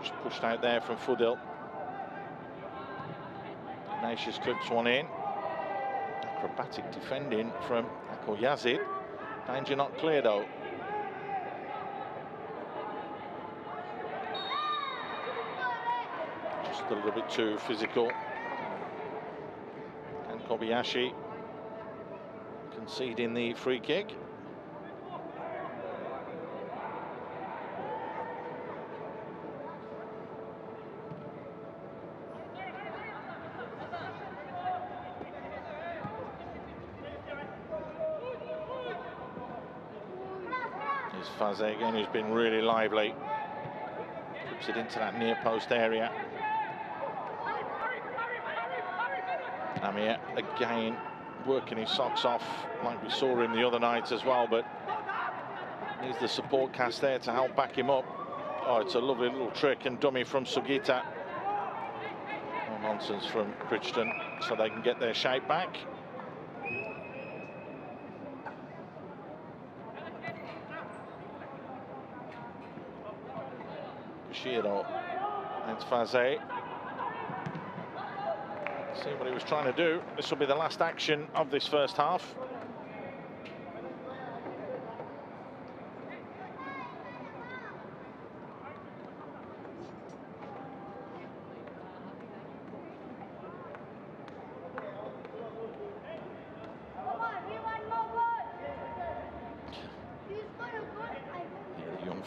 just pushed out there from Fudil. Ignatius clips one in. Acrobatic defending from Akol Yazid. Danger not clear though. Just a little bit too physical. And Kobayashi conceding the free kick. Faze again, who's been really lively. Puts it into that near post area. Amir again working his socks off like we saw him the other night as well, but needs the support cast there to help back him up. Oh, it's a lovely little trick and dummy from Sugita. No nonsense from Crichton, so they can get their shape back. Shiro and Faze. See what he was trying to do. This will be the last action of this first half.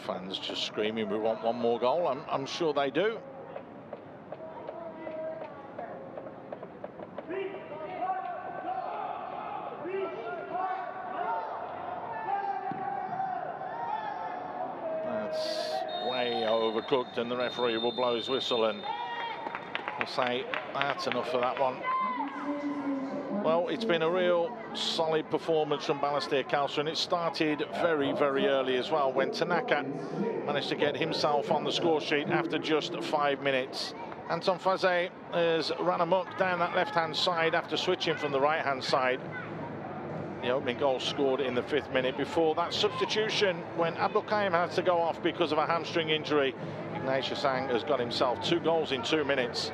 Fans just screaming, we want one more goal. I'm sure they do. That's way overcooked, and the referee will blow his whistle and will say that's enough for that one. Well, it's been a real solid performance from Balestier Khalsa, and it started very, very early as well when Tanaka managed to get himself on the score sheet after just 5 minutes. Anton Faze has run amok down that left-hand side after switching from the right-hand side. The opening goal scored in the 5th minute. Before that substitution, when Abdul Qayyum had to go off because of a hamstring injury, Ignatia Sang has got himself 2 goals in 2 minutes.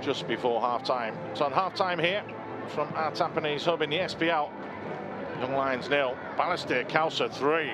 Just before half-time. So on half-time here from our Tampines Hub in the SPL, Young Lions 0, Balestier Khalsa 3.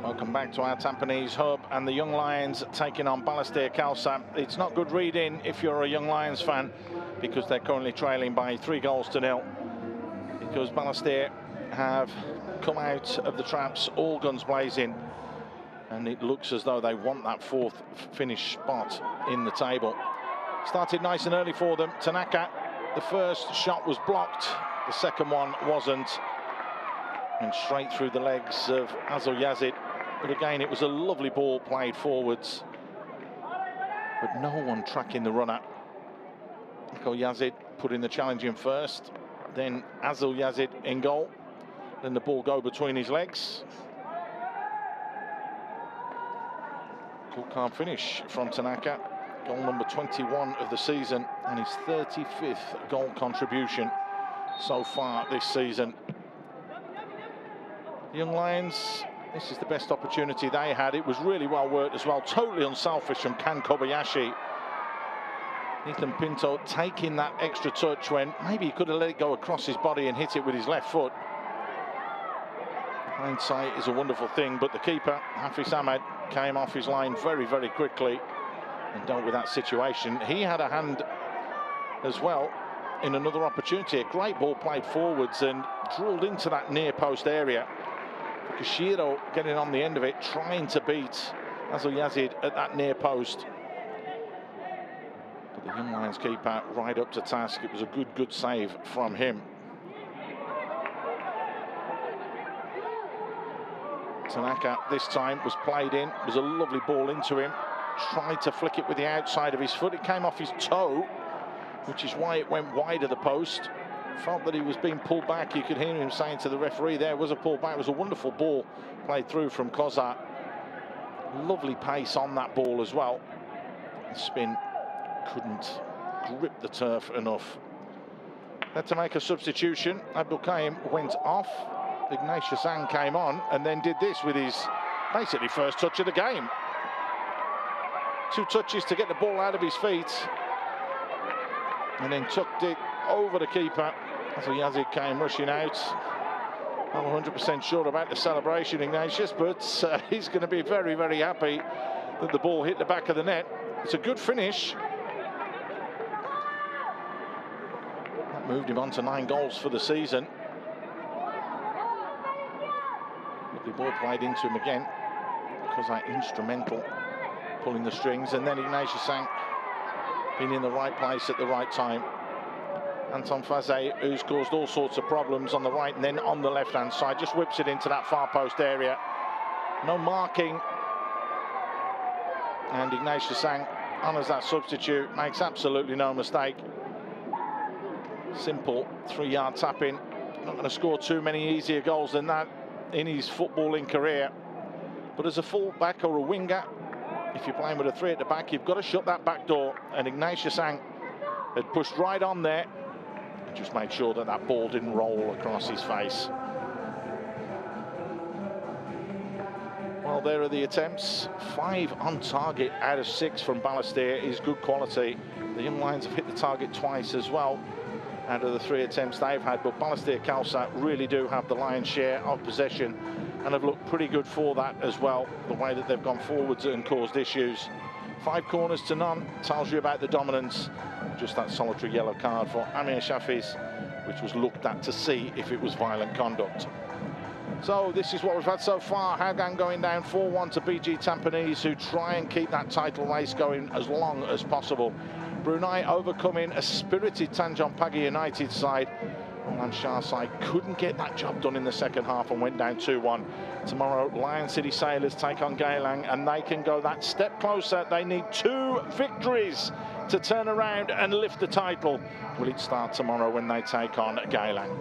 Welcome back to our Tampines Hub, and the Young Lions taking on Balestier Khalsa. It's not good reading if you're a Young Lions fan, because they're currently trailing by 3-0, because Balestier have come out of the traps all guns blazing, and it looks as though they want that fourth finish spot in the table. Started nice and early for them. Tanaka, the first shot was blocked, the second one wasn't, and straight through the legs of Azul Yazid. But again, it was a lovely ball played forwards, but no one tracking the runner. Azul Yazid putting the challenge in first, then Azul Yazid in goal. Then the ball go between his legs. Good calm finish from Tanaka. Goal number 21 of the season and his 35th goal contribution so far this season. The Young Lions, this is the best opportunity they had. It was really well worked as well. Totally unselfish from Kan Kobayashi. Ethan Pinto taking that extra touch when maybe he could have let it go across his body and hit it with his left foot. Hindsight is a wonderful thing, but the keeper, Hafiz Ahmed, came off his line very, very quickly and dealt with that situation. He had a hand as well in another opportunity. A great ball played forwards and drilled into that near post area. Fukushiro getting on the end of it, trying to beat Azul Yazid at that near post. But the Young Lions keeper right up to task. It was a good save from him. Tanaka this time was played in. It was a lovely ball into him. Tried to flick it with the outside of his foot. It came off his toe, which is why it went wide of the post. Felt that he was being pulled back. You could hear him saying to the referee there was a pull back. It was a wonderful ball played through from Khalsa. Lovely pace on that ball as well. The spin couldn't grip the turf enough. Had to make a substitution. Abdul Kaim went off. Ignatius Ang came on and then did this with his basically first touch of the game. 2 touches to get the ball out of his feet and then tucked it over the keeper. Azul Yazid came rushing out. Not 100% sure about the celebration, Ignatius, but he's going to be very, very happy that the ball hit the back of the net. It's a good finish. That moved him on to 9 goals for the season. Lovely ball played into him again. Kozai instrumental, pulling the strings, and then Ignatius Sang being in the right place at the right time. Anton Faze, who's caused all sorts of problems on the right and then on the left-hand side, just whips it into that far post area. No marking. And Ignatius Sang honours that substitute, makes absolutely no mistake. Simple 3-yard tap-in. Not going to score too many easier goals than that in his footballing career. But as a full-back or a winger, if you're playing with a 3 at the back, you've got to shut that back door. And Ignatius Sang had pushed right on there and just made sure that that ball didn't roll across his face. Well, there are the attempts. 5 on target out of 6 from Balestier is good quality. The Young Lions have hit the target twice as well out of the 3 attempts they've had, but Balestier Khalsa really do have the lion's share of possession and have looked pretty good for that as well, the way that they've gone forwards and caused issues. 5 corners to none tells you about the dominance. Just that solitary yellow card for Amir Shafiz, which was looked at to see if it was violent conduct. So this is what we've had so far. Hougang going down 4-1 to BG Tampines, who try and keep that title race going as long as possible. Brunei overcoming a spirited Tanjong Pagar United side. Roland Shah side couldn't get that job done in the second half and went down 2-1. Tomorrow, Lion City Sailors take on Geylang, and they can go that step closer. They need 2 victories to turn around and lift the title. Will it start tomorrow when they take on Geylang?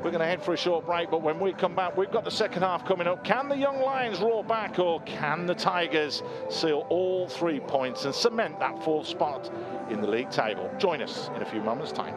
We're going to head for a short break, but when we come back, we've got the second half coming up. Can the Young Lions roar back, or can the Tigers seal all 3 points and cement that 4th spot in the league table? Join us in a few moments' time.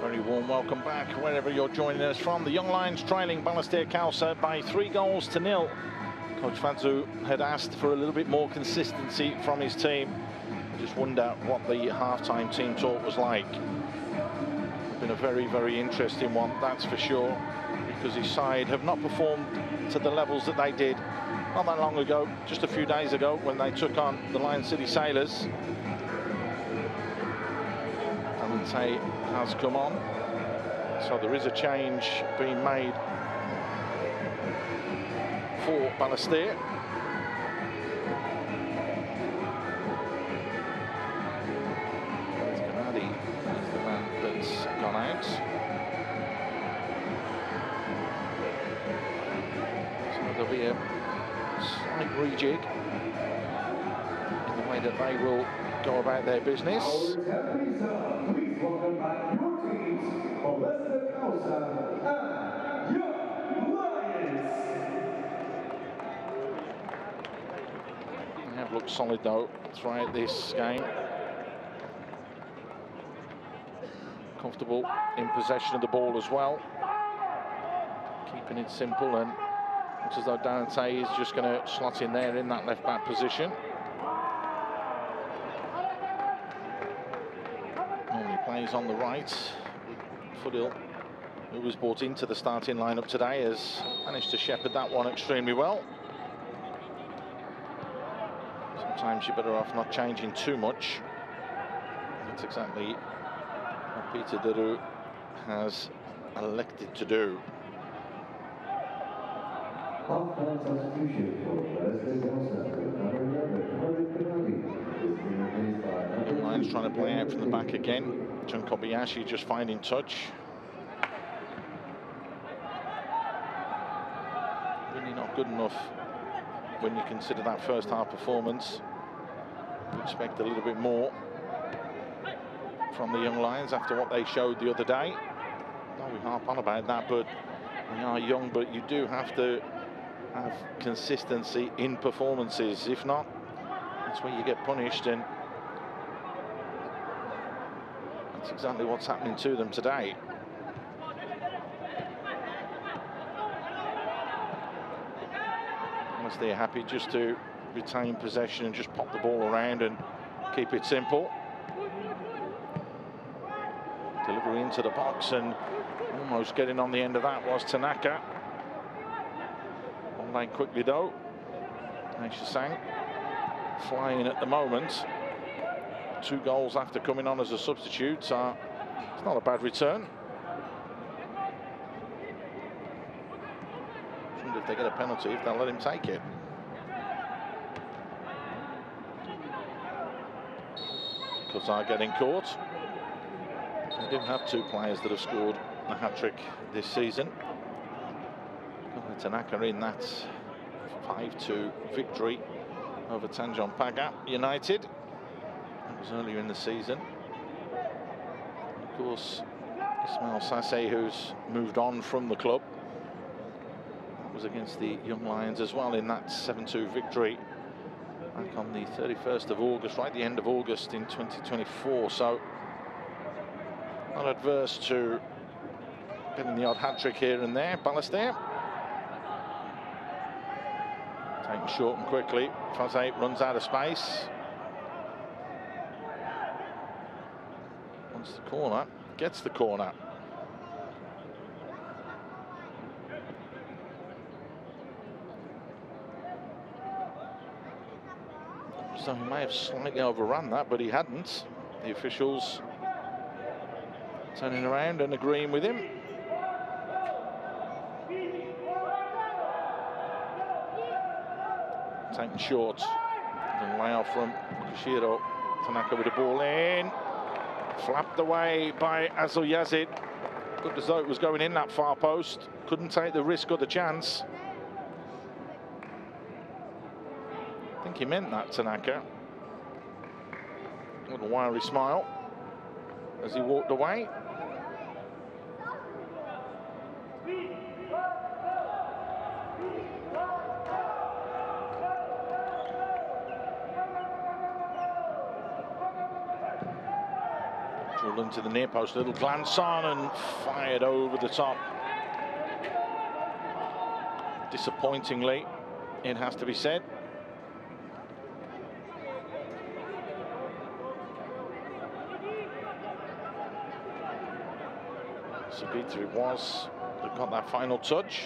Very warm welcome back wherever you're joining us from. The Young Lions trailing Balestier Khalsa by 3-0. Coach Fadzu had asked for a little bit more consistency from his team. I just wonder what the half-time team talk was like. It's been a very, very interesting one, that's for sure, because his side have not performed to the levels that they did not that long ago, just a few days ago, when they took on the Lion City Sailors. Valente has come on, so there is a change being made for Balestier. Gennady is the man that's gone out. So there'll be a slight rejig in the way that they will go about their business. Tampines Hub, please welcome back your teams, Balestier Khalsa and Young Lions. They have looked solid though throughout this game. Comfortable in possession of the ball as well. Keeping it simple, and looks as though Valente is just going to slot in there in that left back position. Normally plays on the right. Fudil, who was brought into the starting lineup today, has managed to shepherd that one extremely well. Sometimes you're better off not changing too much. That's exactly what Peter Deru has elected to do. Half-time substitution for Balestier Khalsa, number 11, Gennady, is being replaced by The Lions trying to play out from the back again. Jun Kobayashi just finding touch. Really not good enough when you consider that first half performance. You expect a little bit more from the Young Lions after what they showed the other day. No, we harp on about that, but we are young, but you do have to have consistency in performances. If not, that's where you get punished, and that's exactly what's happening to them today. Unless they're happy just to retain possession and just pop the ball around and keep it simple. Delivery into the box, and almost getting on the end of that was Tanaka. Online quickly though. Aisha Sang flying at the moment. 2 goals after coming on as a substitute, so it's not a bad return. I wonder if they get a penalty, if they'll let him take it. Khalsa getting caught. They do have 2 players that have scored a hat-trick this season. Tanaka in that 5-2 victory over Tanjong Pagar United. That was earlier in the season. Of course, Ismail Sase, who's moved on from the club, that was against the Young Lions as well in that 7-2 victory back on the 31st of August, right at the end of August in 2024. So not adverse to getting the odd hat-trick here and there. Balestier taken short and quickly. Faze runs out of space. Wants the corner, gets the corner. So he may have slightly overrun that, but he hadn't. The officials turning around and agreeing with him. Taken short. And layoff from Shiro. Tanaka with the ball in. Flapped away by Azul Yazid. Looked as though it was going in that far post. Couldn't take the risk or the chance. I think he meant that, Tanaka. A little wiry smile as he walked away. Drilled into the near post, a little glance on and fired over the top. Disappointingly, it has to be said. Sabitri was that got that final touch.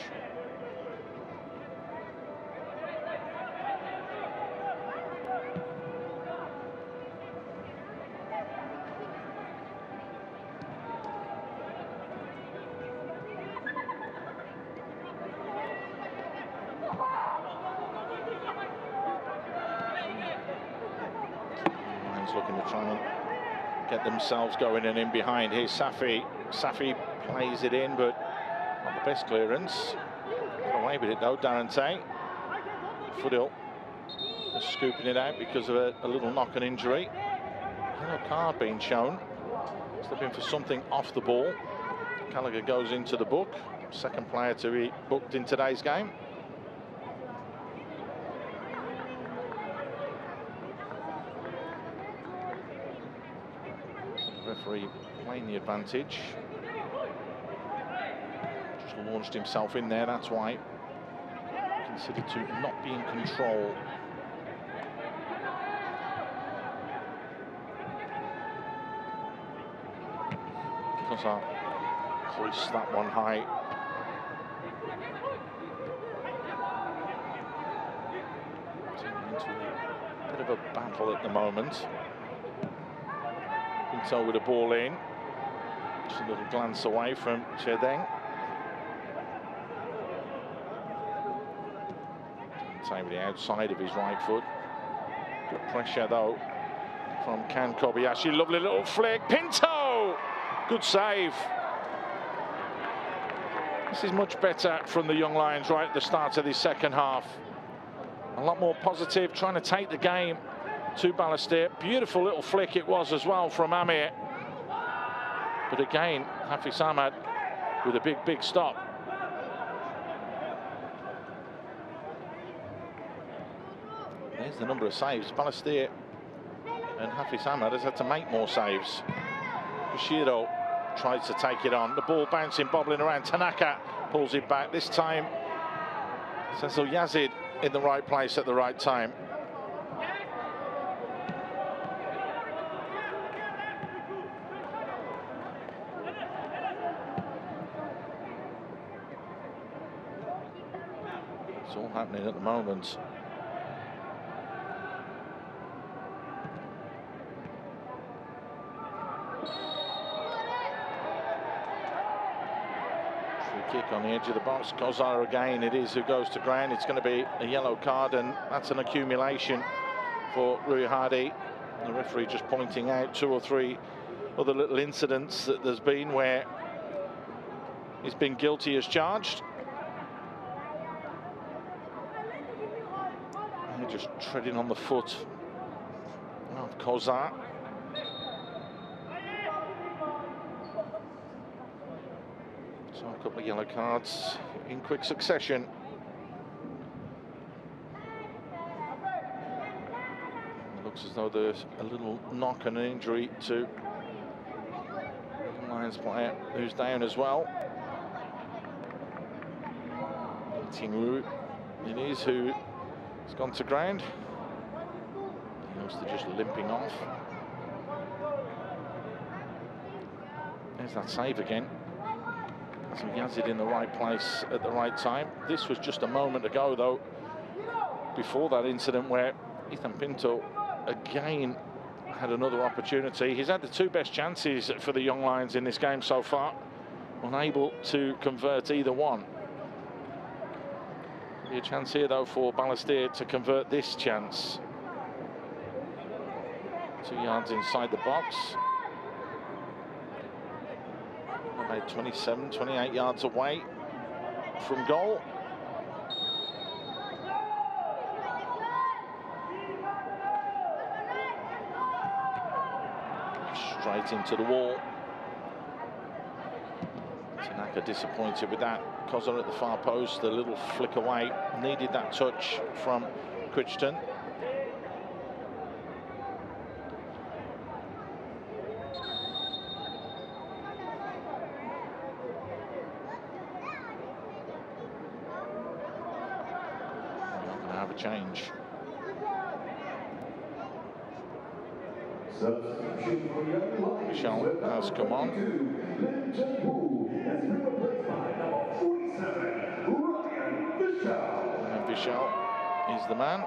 Looking to try and get themselves going and in behind. Here's Safi. Safi plays it in, but not the best clearance. Got away with it though, Darante. Fudil just scooping it out because of a little knock-on injury. Yellow card being shown. He's looking for something off the ball. Gallagher goes into the book. Second player to be booked in today's game. Referee playing the advantage. Just launched himself in there, that's why. Considered to not be in control. Because I hoist that one high. Turning into a bit of a battle at the moment. Pinto with the ball in. Just a little glance away from Chedeng. With the outside of his right foot. Good pressure though from Kan Kobayashi. Lovely little flick. Pinto! Good save. This is much better from the young Lions right at the start of the second half. A lot more positive, trying to take the game to Balestier. Beautiful little flick it was as well from Amir. But again, Hafiz Ahmad with a big stop. There's the number of saves. Balestier and Hafiz Ahmad has had to make more saves. Kushiro tries to take it on. The ball bouncing, bobbling around. Tanaka pulls it back. This time, Cecil Yazid in the right place at the right time. It's all happening at the moment. Kick on the edge of the box. Kozar again, it is who goes to ground. It's going to be a yellow card, and that's an accumulation for Rui Hadi. The referee just pointing out 2 or 3 other little incidents that there's been where he's been guilty as charged. They're just treading on the foot of Kozar. So a couple of yellow cards in quick succession. It looks as though there's a little knock and an injury to the Lions player who's down as well. Tingru, it is who has gone to ground. He looks to just limping off. There's that save again. So Yazid in the right place at the right time. This was just a moment ago, though, before that incident where Ethan Pinto again had another opportunity. He's had the 2 best chances for the young Lions in this game so far, unable to convert either one. Be a chance here, though, for Balestier to convert this chance. 2 yards inside the box. About 27, 28 yards away from goal. Straight into the wall. Tanaka disappointed with that. Khalsa at the far post, a little flick away. Needed that touch from Crichton. Not going to have a change. Michel has come on. And Michel is the man.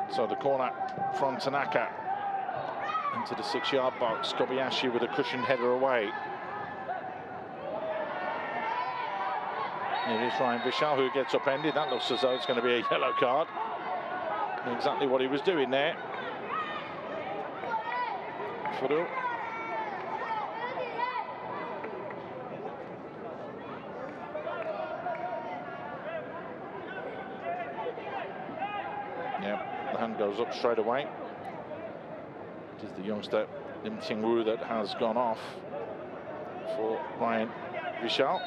So the corner from Tanaka into the 6-yard box. Kobayashi with a cushioned header away. Here is Ryan Vishal, who gets upended. That looks as though it's going to be a yellow card. Exactly what he was doing there. Furu. The hand goes up straight away. It is the youngster Lim Ting Wu that has gone off for Ryan Vishal.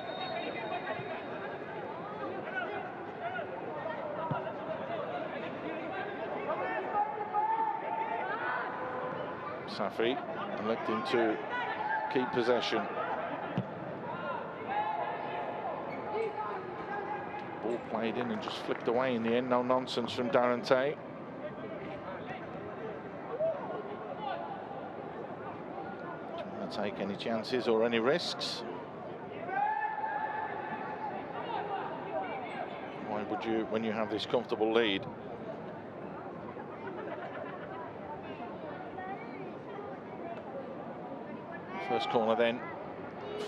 Safi electing to keep possession. Ball played in and just flicked away in the end. No nonsense from Darren Tay. Take any chances or any risks. Why would you when you have this comfortable lead? First corner then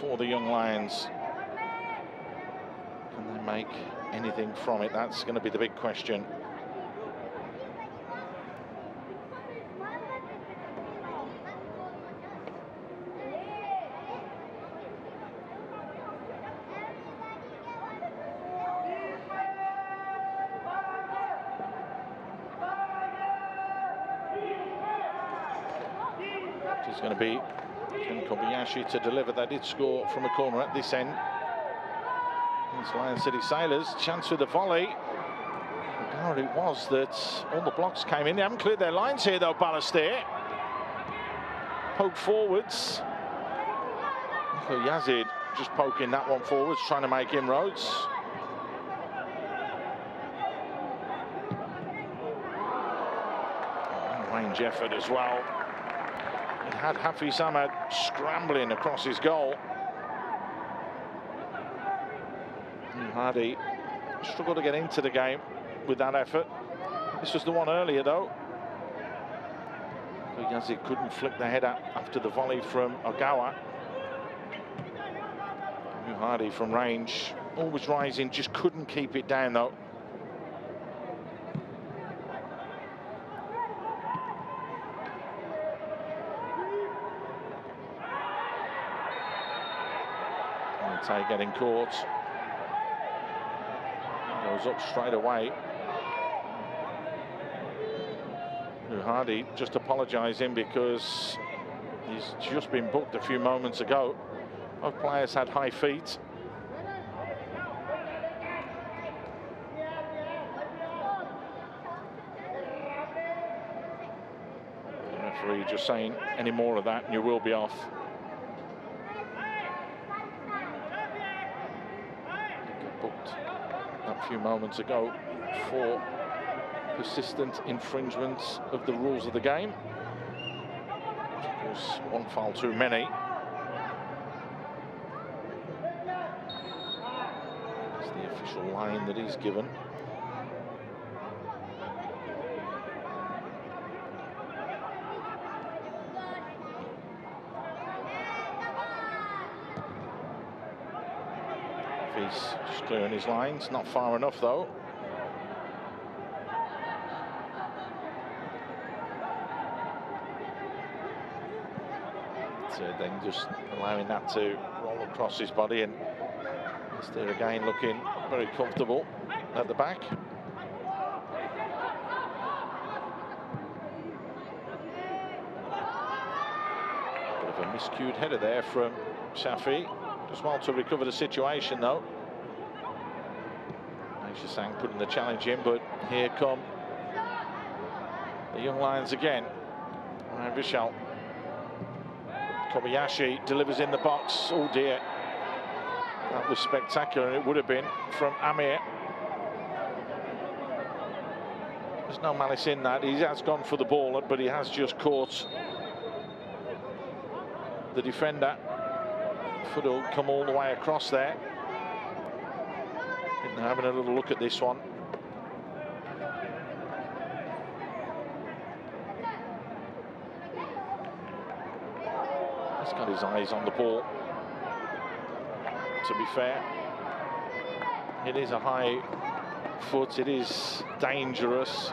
for the young Lions. Can they make anything from it? That's going to be the big question. It's going to be Ken Kobayashi to deliver. They did score from a corner at this end. It's Lion City Sailors. Chance with a volley. How it was that all the blocks came in. They haven't cleared their lines here though, Balestier. Poke forwards. Yazid just poking that one forwards, trying to make inroads. Range effort as well. It had Hafiz Ahmad scrambling across his goal. Hardy struggled to get into the game with that effort. This was the one earlier though. So Yazid couldn't flick the header after the volley from Ogawa. Hardy from range, always rising, just couldn't keep it down though. Tay getting caught. Goes up straight away. Hardy just apologising because he's just been booked a few moments ago. Both players had high feet. The referee just saying any more of that and you will be off. Booked a few moments ago for persistent infringements of the rules of the game. Of course, one foul too many. the official line that he's given. He's just clearing his lines, not far enough though. So then just allowing that to roll across his body, and Balestier again looking very comfortable at the back. Bit of a miscued header there from Shafi. Just well to recover the situation though. Sang putting the challenge in, but here come the young lions again. And Vishal. Kobayashi delivers in the box. Oh dear. That was spectacular, and it would have been from Amir. There's no malice in that. He has gone for the ball, but he has just caught the defender. Fudul come all the way across there. Having a little look at this one. He's got his eyes on the ball. To be fair, it is a high foot. It is dangerous.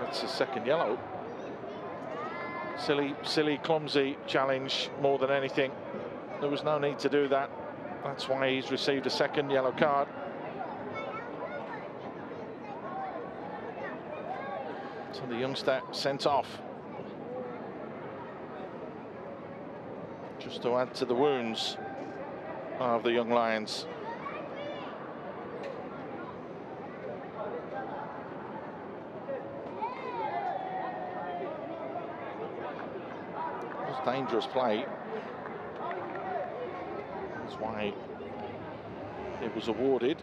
It's a second yellow. Silly, clumsy challenge more than anything. There was no need to do that. That's why he's received a second yellow card. So the youngster sent off. Just to add to the wounds of the young lions. Dangerous play. That's why it was awarded.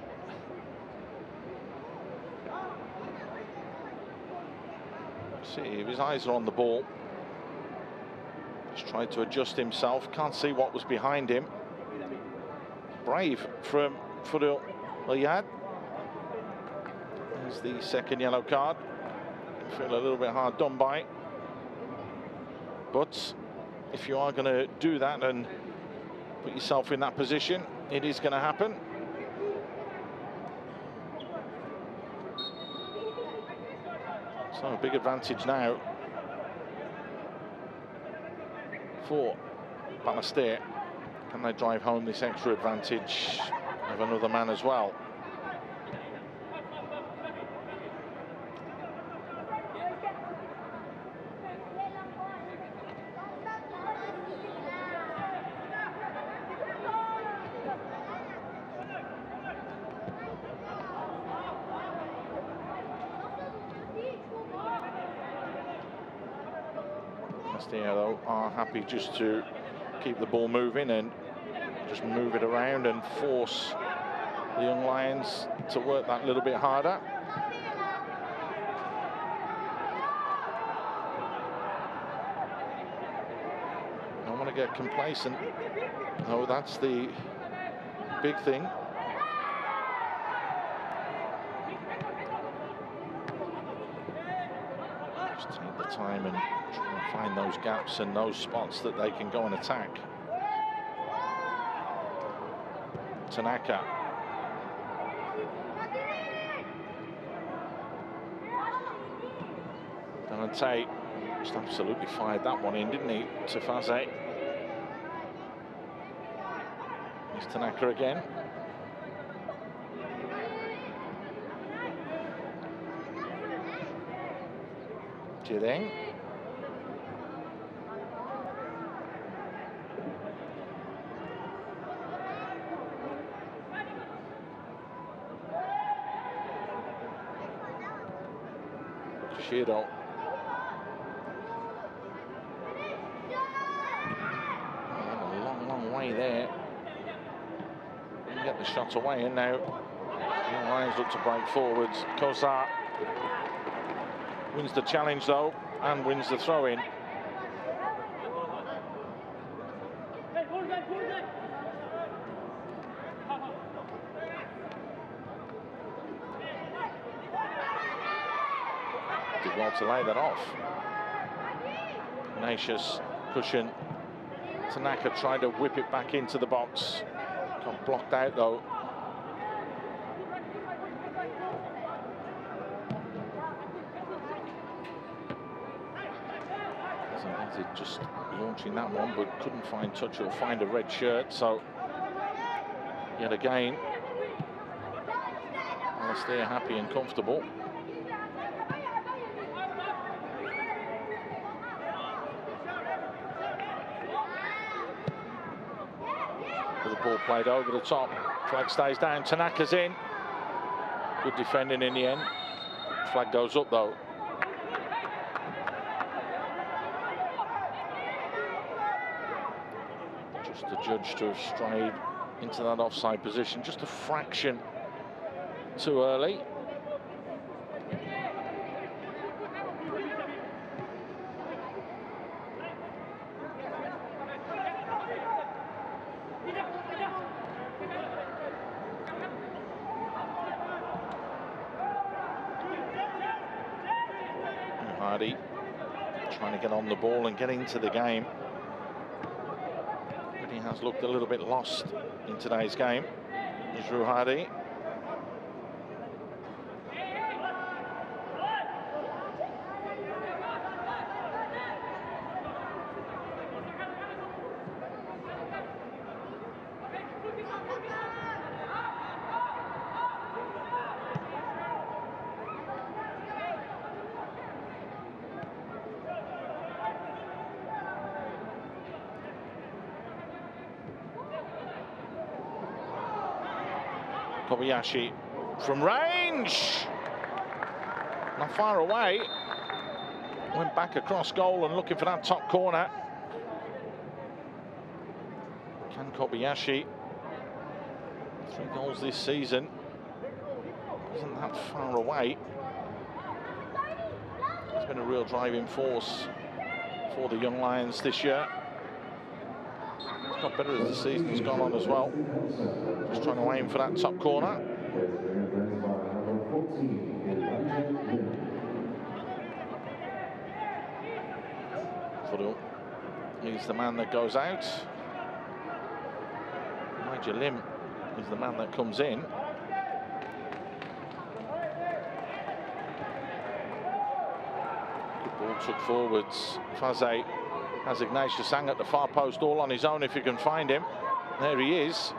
See if his eyes are on the ball. Just tried to adjust himself. Can't see what was behind him. Brave from Fudul Ayad. There's the second yellow card. Feel a little bit hard done by. But if you are going to do that and put yourself in that position, it is going to happen. So a big advantage now for Balestier. Can they drive home this extra advantage of another man as well? Though are happy just to keep the ball moving and just move it around and force the young lions to work that little bit harder. Don't want to get complacent. Oh, that's the big thing. Just take the time and try and find those gaps and those spots that they can go and attack. Tanaka. Dante just absolutely fired that one in, didn't he, to Faze? It's Tanaka again. Jireng. Shiro. A long way there. Didn't get the shot away, and now the Lions look to break forwards. Khalsa Wins the challenge though, and wins the throw-in. Did well to lay that off. Ignatius pushing. Tanaka tried to whip it back into the box. Got blocked out though. Just launching that one, but couldn't find touch or find a red shirt. So yet again, Balestier happy and comfortable. The ball played over the top. Flag stays down. Tanaka's in. Good defending in the end. Flag goes up though. Just the judge to have strayed into that offside position, just a fraction too early. Hardy trying to get on the ball and get into the game. But he has looked a little bit lost in today's game. Drew Hardy. Kobayashi from range, not far away, went back across goal and looking for that top corner. Can Kobayashi, 3 goals this season, isn't that far away. It's been a real driving force for the Young Lions this year. It's got better as the season's gone on as well. Just trying to aim for that top corner. Furu is the man that goes out. Nigel Lim is the man that comes in. Good ball took forwards. Faze has Ignatius Sang at the far post, all on his own if you can find him. There he is.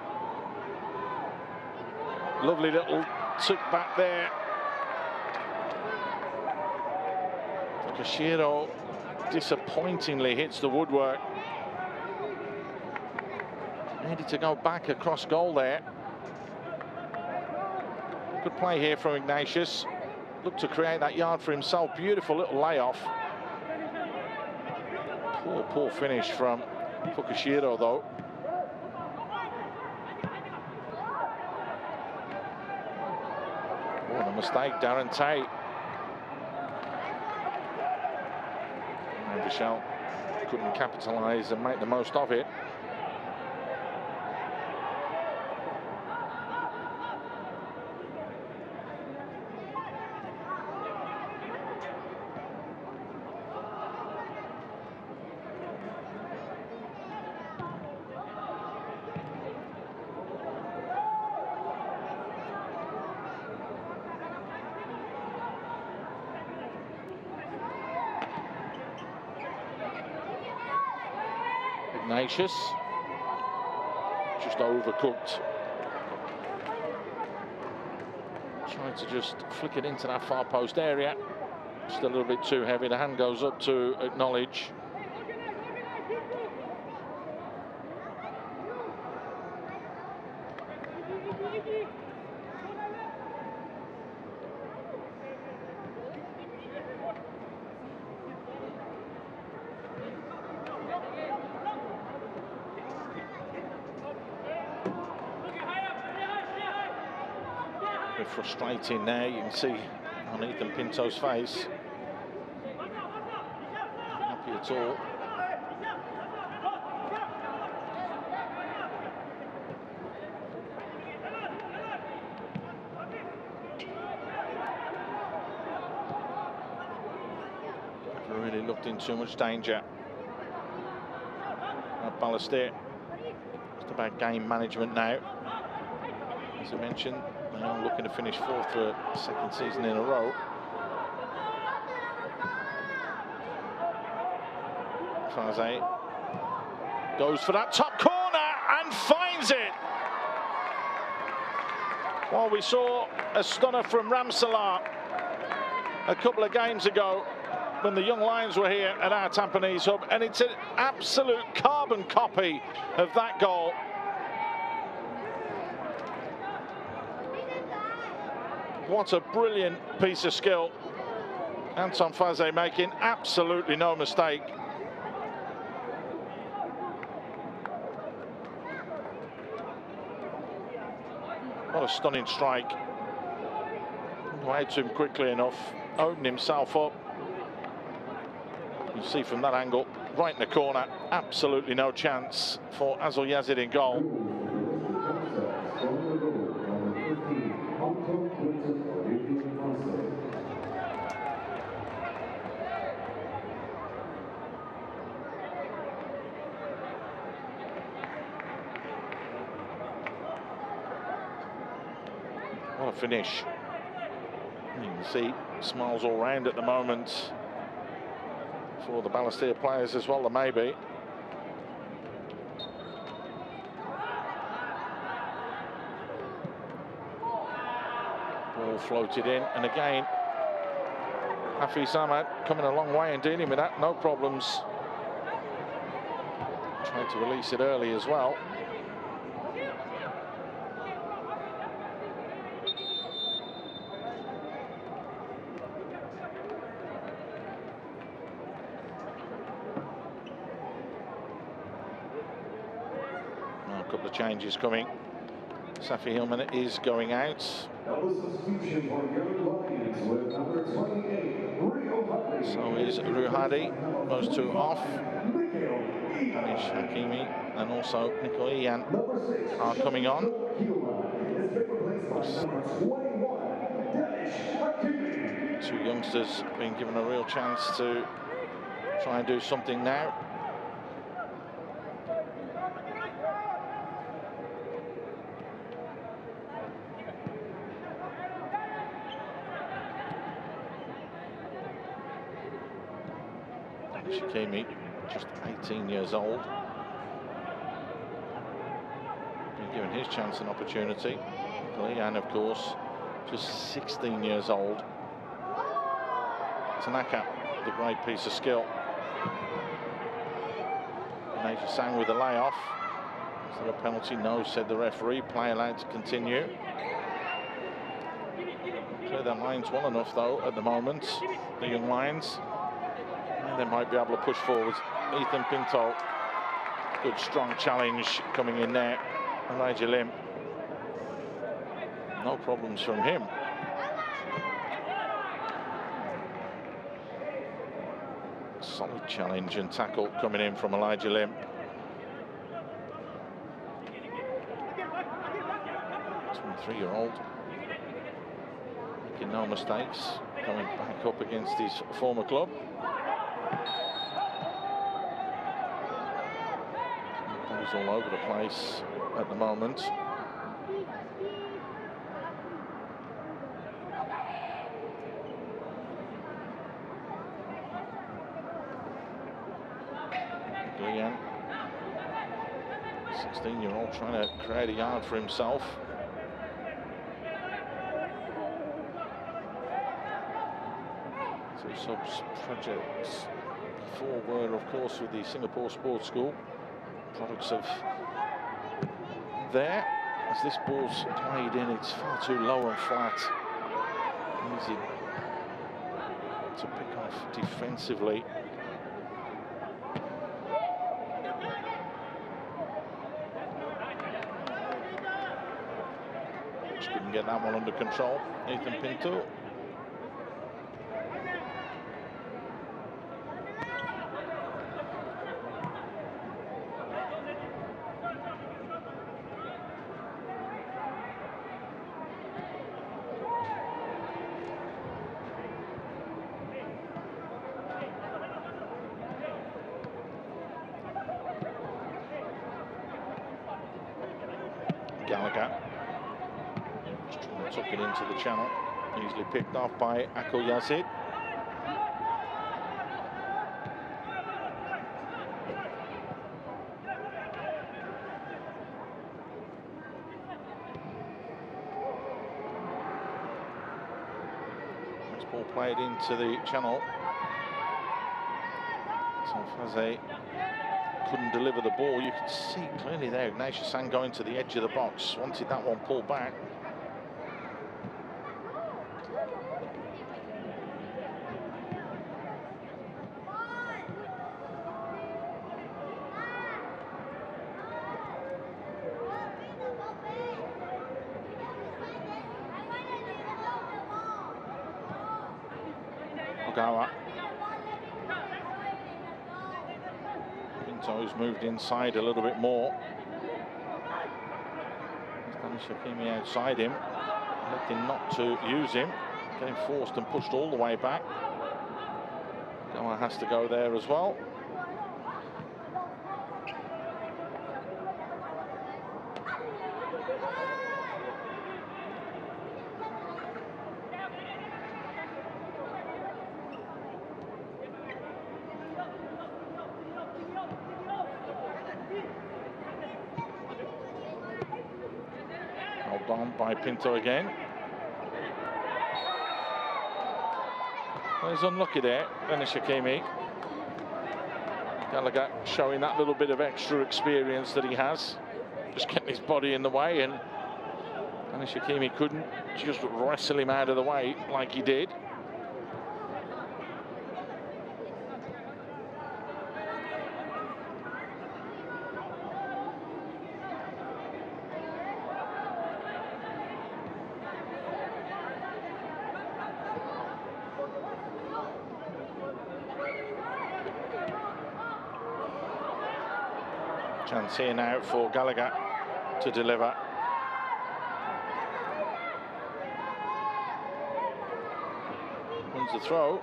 Lovely little took back there. Kashiro disappointingly hits the woodwork. Ready to go back across goal there. Good play here from Ignatius. Looked to create that yard for himself. Beautiful little layoff. Poor finish from Fukushiro though. What a mistake, Darren Tate. And Michelle couldn't capitalise and make the most of it. Ignatius, just overcooked. Trying to just flick it into that far post area. Just a little bit too heavy. The hand goes up to acknowledge. Frustrating there, you can see on Ethan Pinto's face. at all. Never really looked in too much danger at Balestier. It's about game management now. As I mentioned, they are looking to finish fourth for a second season in a row. Khalsa goes for that top corner and finds it. Well, we saw a stunner from Ramsalar a couple of games ago when the Young Lions were here at our Tampines Hub, and it's an absolute carbon copy of that goal. What a brilliant piece of skill. Anton Khalsa making absolutely no mistake. What a stunning strike. Away to him quickly enough, opened himself up. You see from that angle, right in the corner, absolutely no chance for Azul Yazid in goal. What a finish. You can see smiles all round at the moment for the Balestier players as well, there may be. Ball floated in, and again, Hafiz Ahmad coming a long way and dealing with that, no problems. Tried to release it early as well. A couple of changes coming. Safi Hillman is going out. So is Ruhadi. Those two off. Danish Hakimi and also Nicole Ian are coming on. Two youngsters being given a real chance to try and do something now. Hakimi, just 18 years old, been given his chance and opportunity. Leanne, of course, just 16 years old. Tanaka, the great piece of skill. Naja Sang with the layoff. Is there a penalty? No, said the referee. Play allowed to continue. Clear their lines well enough, though, at the moment, the Young Lions. They might be able to push forward. Ethan Pinto, good strong challenge coming in there. Elijah Lim, no problems from him. Solid challenge and tackle coming in from Elijah Lim. 23-year-old, making no mistakes, coming back up against his former club. He's all over the place at the moment. Glean, 16-year-old, trying to create a yard for himself. Two subs projects before were, of course, with the Singapore Sports School. Products of there. As this ball's played in, it's far too low and flat. Easy to pick off defensively. Just couldn't get that one under control. Ethan Pinto. Gallagher just trying to tuck it into the channel. Easily picked off by Akil Yazid. Nice ball played into the channel. Tampines couldn't deliver the ball. You can see clearly there Ignatius Sang going to the edge of the box. Wanted that one pulled back. Ogawa. Pinto's moved inside a little bit more. Danny Shakimi outside him, electing not to use him, getting forced and pushed all the way back. Ogawa has to go there as well. On by Pinto again. Well, he's unlucky there, Dennis Shakimi. Gallagher showing that little bit of extra experience that he has, just getting his body in the way, and Dennis Shakimi couldn't just wrestle him out of the way like he did. Chance here now for Gallagher to deliver. Wins the throw.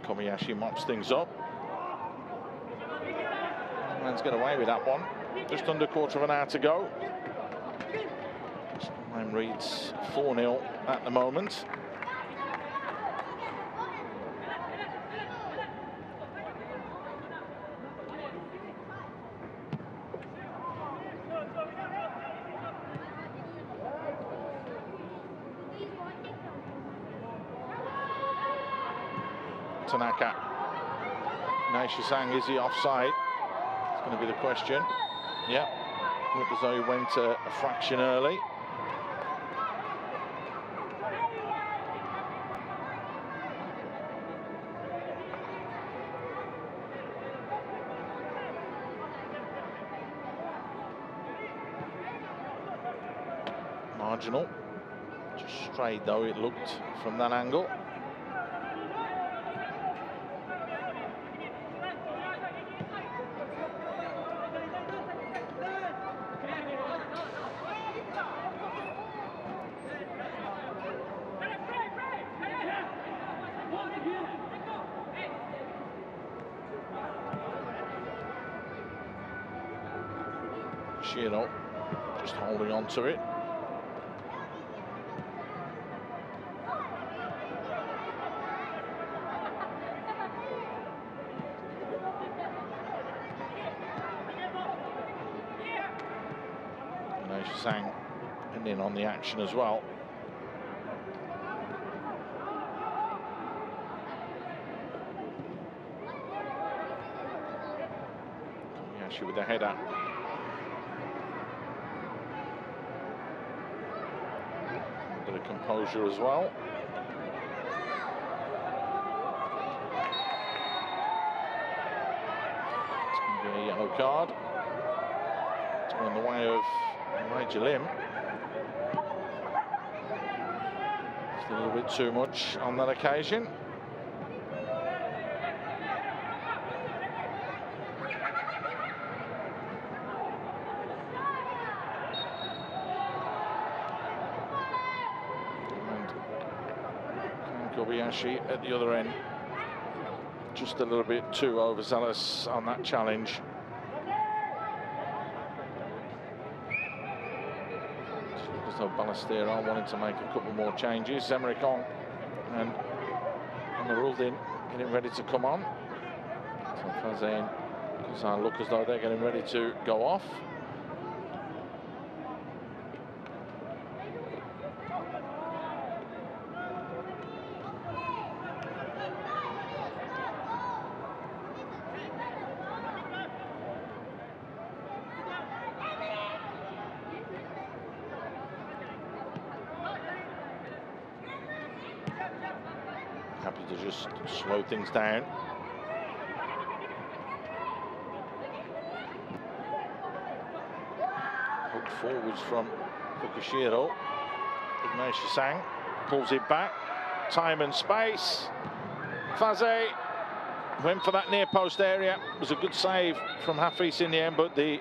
Kobayashi mops things up. Man's got away with that one. Just under a quarter of an hour to go. Time reads 4-0 at the moment. Tanaka. Ignatius Sang, is he offside? It's going to be the question. Yeah, looked as though he went a fraction early. Marginal. Just straight though it looked from that angle. Shiro just holding on to it. Ignatius Sang in on the action as well. Kobayashi with the header. Bit of composure as well. It's going to be a yellow card. It's going the way of Nigel Lim. Just a little bit too much on that occasion. Kobayashi at the other end. Just a little bit too overzealous on that challenge. As though Balestier are wanting to make a couple more changes. Zemric on and Amaraldin getting ready to come on. So Khalsa and Khalsa look as though they're getting ready to go off. Happy to just slow things down. Hook forwards from Fukushiro. Ignatius Sang pulls it back. Time and space. Faze went for that near post area. It was a good save from Hafiz in the end, but the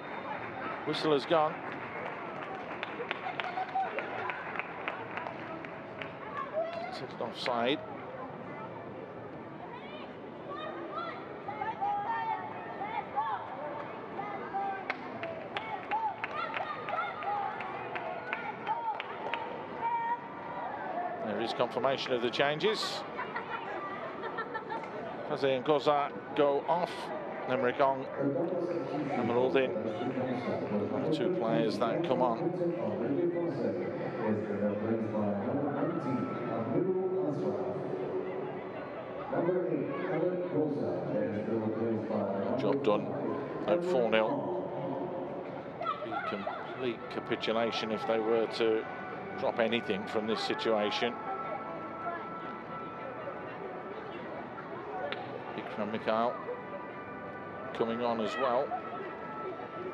whistle has gone. It's offside. There is confirmation of the changes. Faze and Khalsa go off. Emmerich on. Amaraldin. The two players that come on. Job done at 4-0. Be complete capitulation if they were to drop anything from this situation. Ikram Mikhail coming on as well.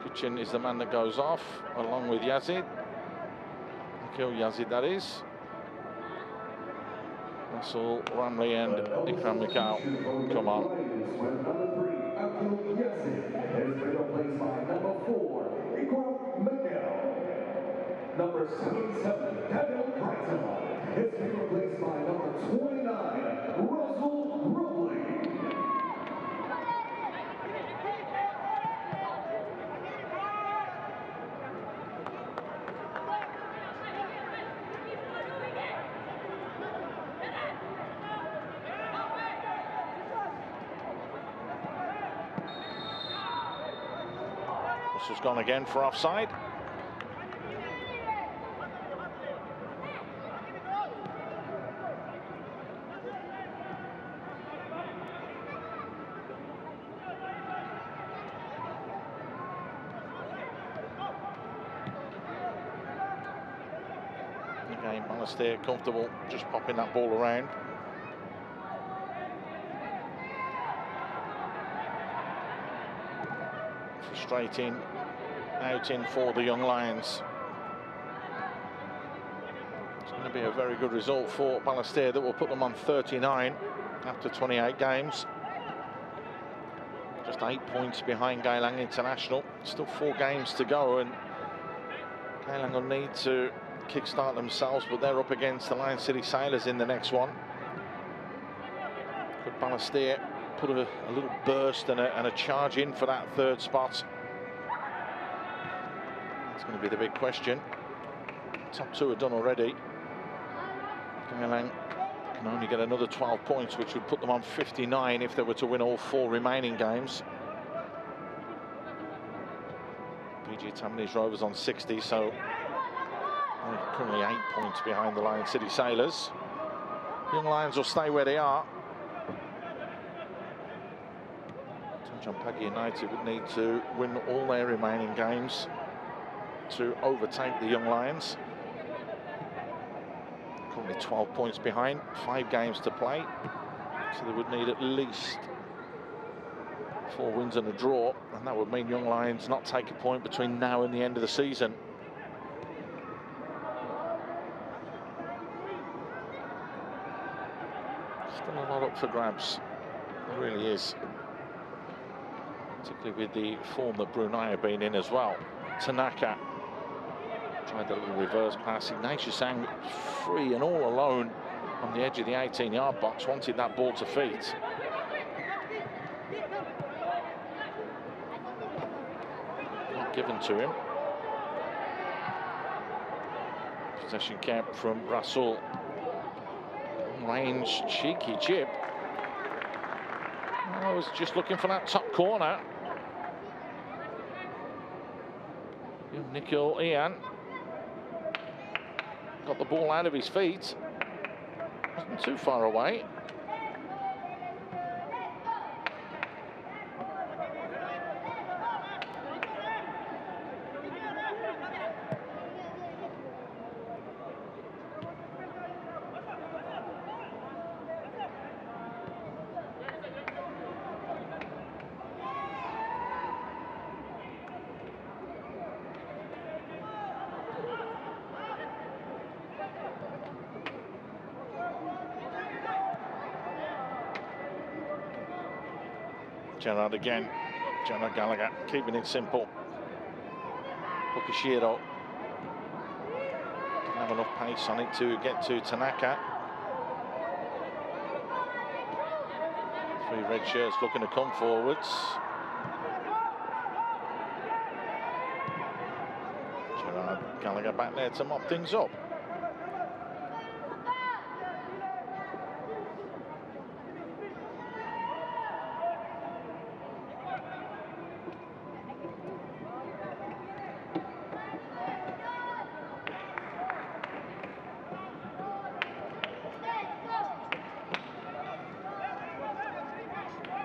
Kitchen is the man that goes off, along with Yazid. Nikhil Yazid, that is. Russell, Ramley and Ikram Mikhail come on. Number 77, Daniel Khalsa, is being replaced by number 29, Russell Ramley. This has gone again for offside. Again, Balestier comfortable just popping that ball around. Frustrating outing for the young Lions. It's going to be a very good result for Balestier that will put them on 39 after 28 games. Just 8 points behind Geylang International. Still 4 games to go, and Geylang will need to kickstart themselves, but they're up against the Lion City Sailors in the next one. Could Balestier put a little burst and a charge in for that third spot? That's going to be the big question. Top 2 are done already. Geylang can only get another 12 points, which would put them on 59 if they were to win all 4 remaining games. PG Tampines Rovers on 60, so they're currently 8 points behind the Lion City Sailors. Young Lions will stay where they are. Tanjong United would need to win all their remaining games to overtake the Young Lions. Currently 12 points behind, 5 games to play. So they would need at least 4 wins and a draw, and that would mean Young Lions not take a point between now and the end of the season. Still a lot up for grabs, it really is. Particularly with the form that Brunei have been in as well. Tanaka tried the little reverse pass. Ignatius Sang free and all alone on the edge of the 18-yard box, wanted that ball to feet. Not given to him. Possession kept from Russell. Range, cheeky chip. I was just looking for that top corner. Nickel Ian got the ball out of his feet. Wasn't too far away. Gerrard again. Gerrard Gallagher keeping it simple. Fukashiro didn't have enough pace on it to get to Tanaka. Three red shirts looking to come forwards. Gerrard Gallagher back there to mop things up.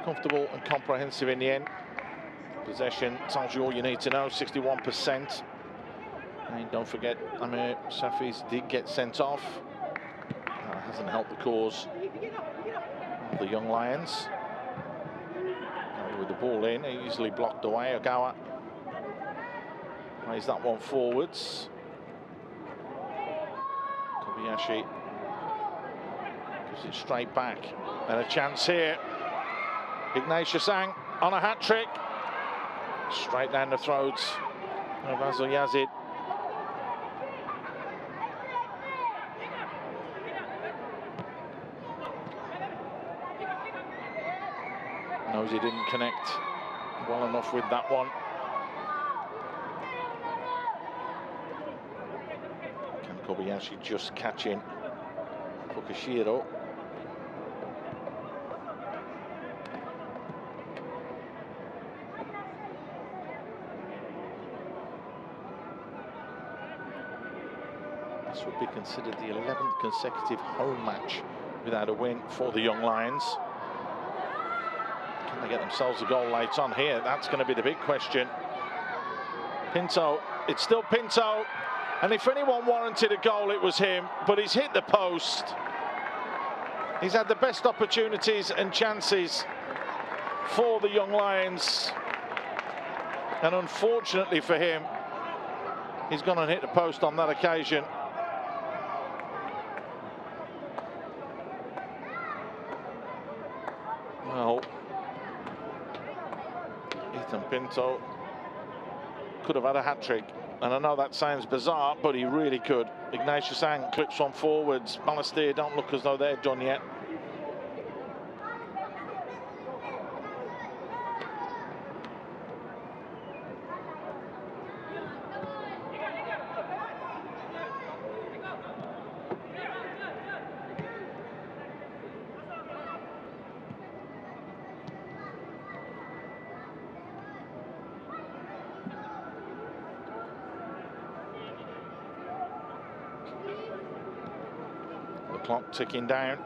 Comfortable and comprehensive in the end. Possession tells you all you need to know, 61%. And don't forget, Amir Safis did get sent off. That hasn't helped the cause of the Young Lions. With the ball in, easily blocked away. Ogawa plays that one forwards. Kobayashi gives it straight back. And a chance here. Ignatius Sang on a hat-trick. Straight down the throats of Azul Yazid. Knows he didn't connect well enough with that one. Can Kobayashi just catching Fukashiro? This would be considered the 11th consecutive home match without a win for the Young Lions. Can they get themselves a goal late on here? That's going to be the big question. Pinto, it's still Pinto, and if anyone warranted a goal, it was him, but he's hit the post. He's had the best opportunities and chances for the Young Lions, and unfortunately for him, he's gone and hit the post on that occasion. Well, Ethan Pinto could have had a hat-trick, and I know that sounds bizarre, but he really could. Ignatius Sang clips one forwards. Balestier don't look as though they're done yet. Clock ticking down.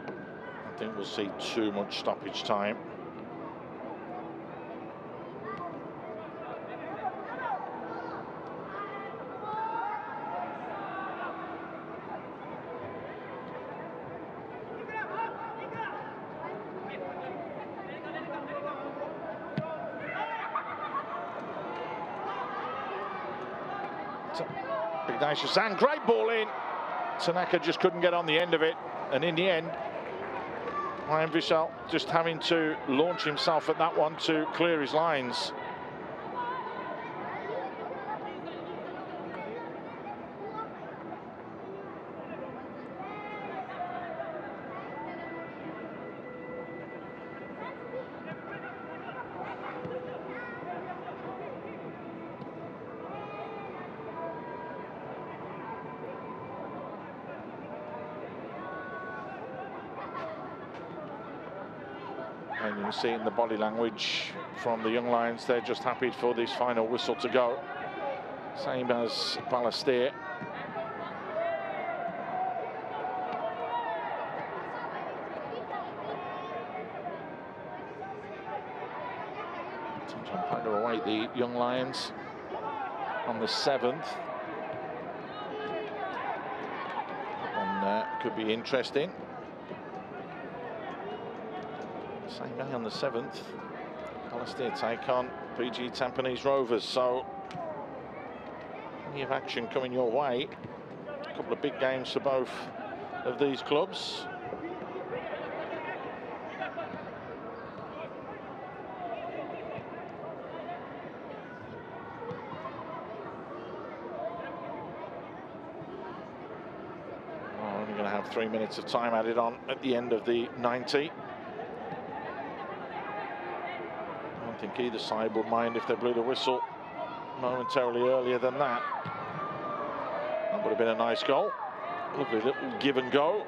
I think we'll see too much stoppage time. Ignatius Sang, great ball in. Tanaka just couldn't get on the end of it, and in the end, Ryan Vishal just having to launch himself at that one to clear his lines. And you can see in the body language from the young Lions, they're just happy for this final whistle to go. Same as Balestier. Trying to await the young Lions on the 7th. That could be interesting. Same day on the 7th. Balestier take on PG Tampines Rovers. So plenty of action coming your way. A couple of big games for both of these clubs. Only going to have 3 minutes of time added on at the end of the 90. I don't think either side would mind if they blew the whistle momentarily earlier than that. That would have been a nice goal. Lovely little give and go.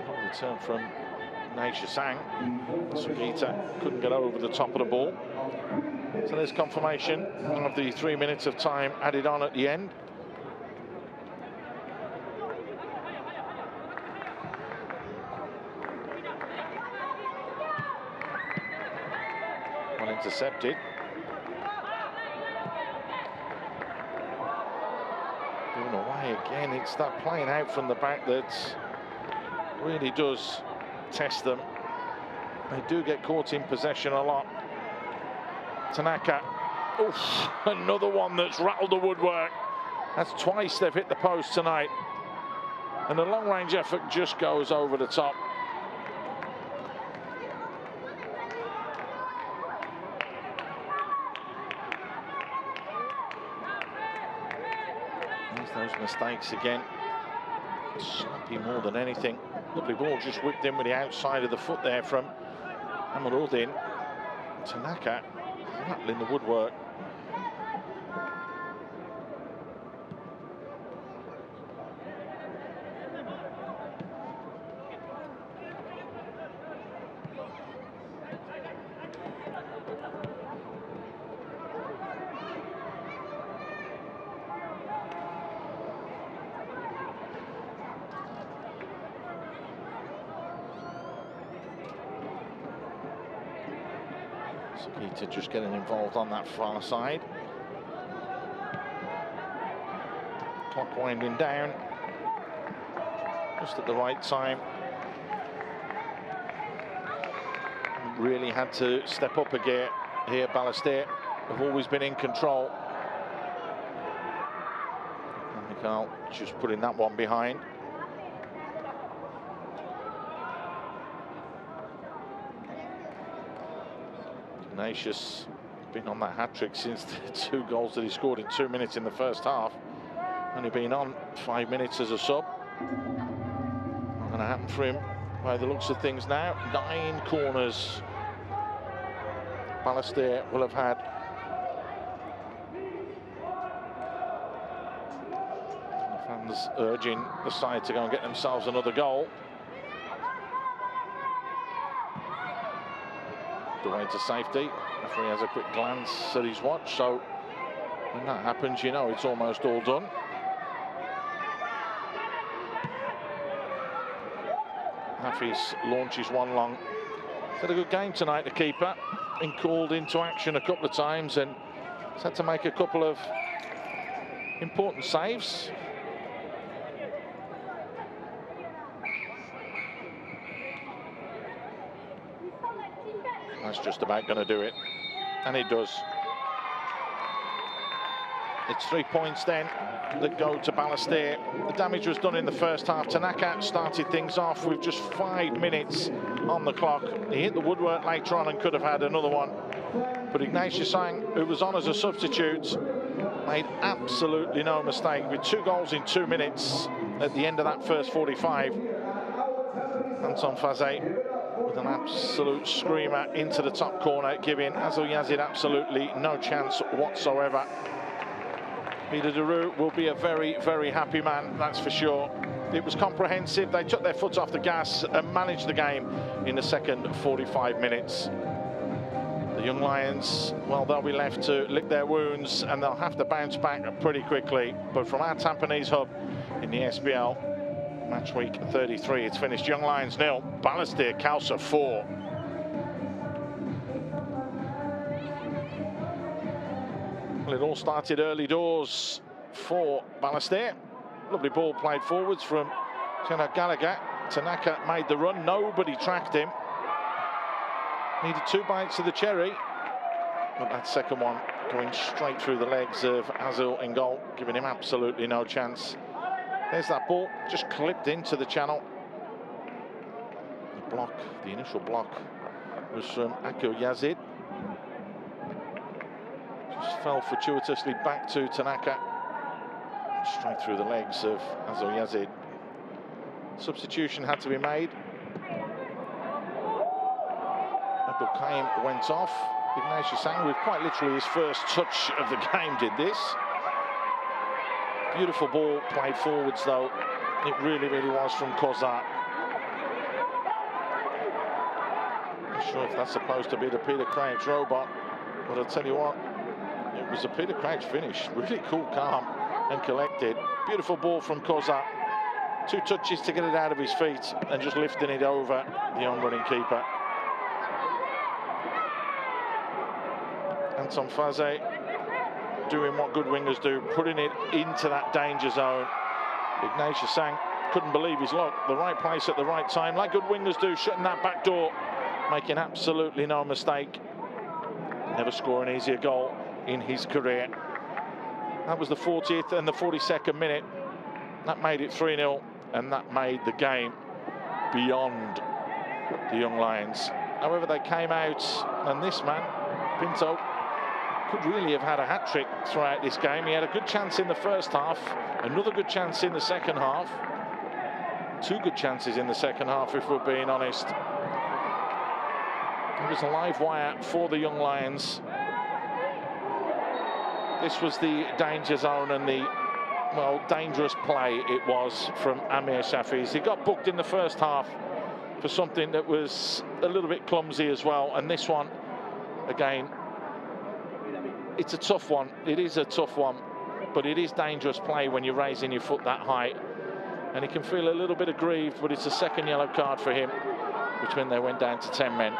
Lovely turn from Naisha Sang. Sugita couldn't get over the top of the ball. So there's confirmation of the 3 minutes of time added on at the end. Well intercepted. Given away again. It's that playing out from the back that really does test them. They do get caught in possession a lot. Tanaka. Oof, another one that's rattled the woodwork. That's twice they've hit the post tonight. And the long range effort just goes over the top. Those mistakes again. Sloppy more than anything. Lovely ball just whipped in with the outside of the foot there from Amaruddin. Tanaka rattling the woodwork. Peter just getting involved on that far side. Clock winding down. Just at the right time. Really had to step up a gear here. Balestier have always been in control. And Mikhail just putting that one behind. Ignatius been on that hat-trick since the 2 goals that he scored in 2 minutes in the first half. Only been on 5 minutes as a sub. Not going to happen for him by the looks of things now. 9 corners Balestier will have had. The fans urging the side to go and get themselves another goal. The way to safety. Referee has a quick glance at his watch, so when that happens, you know it's almost all done. Hafiz launches one long. He's had a good game tonight, the keeper. Been called into action a couple of times and he's had to make a couple of important saves. That's just about going to do it, and it does. It's 3 points then that go to Balestier. The damage was done in the first half. Tanaka started things off with just 5 minutes on the clock. He hit the woodwork later on and could have had another one. But Ignatius Sang, who was on as a substitute, made absolutely no mistake with 2 goals in 2 minutes at the end of that first 45. Anton Fazet with an absolute screamer into the top corner, giving Azul Yazid absolutely no chance whatsoever. Peter Deroux will be a very, very happy man, that's for sure. It was comprehensive. They took their foot off the gas and managed the game in the second 45 minutes. The Young Lions, well, they'll be left to lick their wounds and they'll have to bounce back pretty quickly. But from our Tampines Hub in the SBL, match week 33, it's finished Young Lions 0, Balestier Khalsa 4. Well, it all started early doors for Balestier. Lovely ball played forwards from Gallagher. Tanaka made the run, nobody tracked him. Needed 2 bites of the cherry, but that second one going straight through the legs of Azil in goal, giving him absolutely no chance. There's that ball, just clipped into the channel. The block, the initial block, was from Ako Yazid. Just fell fortuitously back to Tanaka. Straight through the legs of Azil Yazid. Substitution had to be made. Abdul Kaim went off. Ignatius Sang, with quite literally his first touch of the game, did this. Beautiful ball played forwards, though. It really, really was from Khalsa. Not sure if that's supposed to be the Peter Crouch robot, but I'll tell you what, it was a Peter Crouch finish. Really cool, calm and collected. Beautiful ball from Khalsa. 2 touches to get it out of his feet and just lifting it over the on-running keeper. Anton Faze doing what good wingers do, putting it into that danger zone. Ignatius Sang couldn't believe his luck. The right place at the right time, like good wingers do, shutting that back door, making absolutely no mistake. Never score an easier goal in his career. That was the 40th and the 42nd minute. That made it 3-0, and that made the game beyond the Young Lions. However, they came out, and this man, Pinto, could really have had a hat-trick throughout this game. He had a good chance in the first half, another good chance in the second half. 2 good chances in the second half, if we're being honest. It was a live wire for the Young Lions. This was the danger zone and the, well, dangerous play it was from Amir Shafiz. He got booked in the first half for something that was a little bit clumsy as well. And this one, again, it's a tough one. It is a tough one, but it is dangerous play when you're raising your foot that high. And he can feel a little bit aggrieved, but it's a second yellow card for him, which meant they went down to 10 men.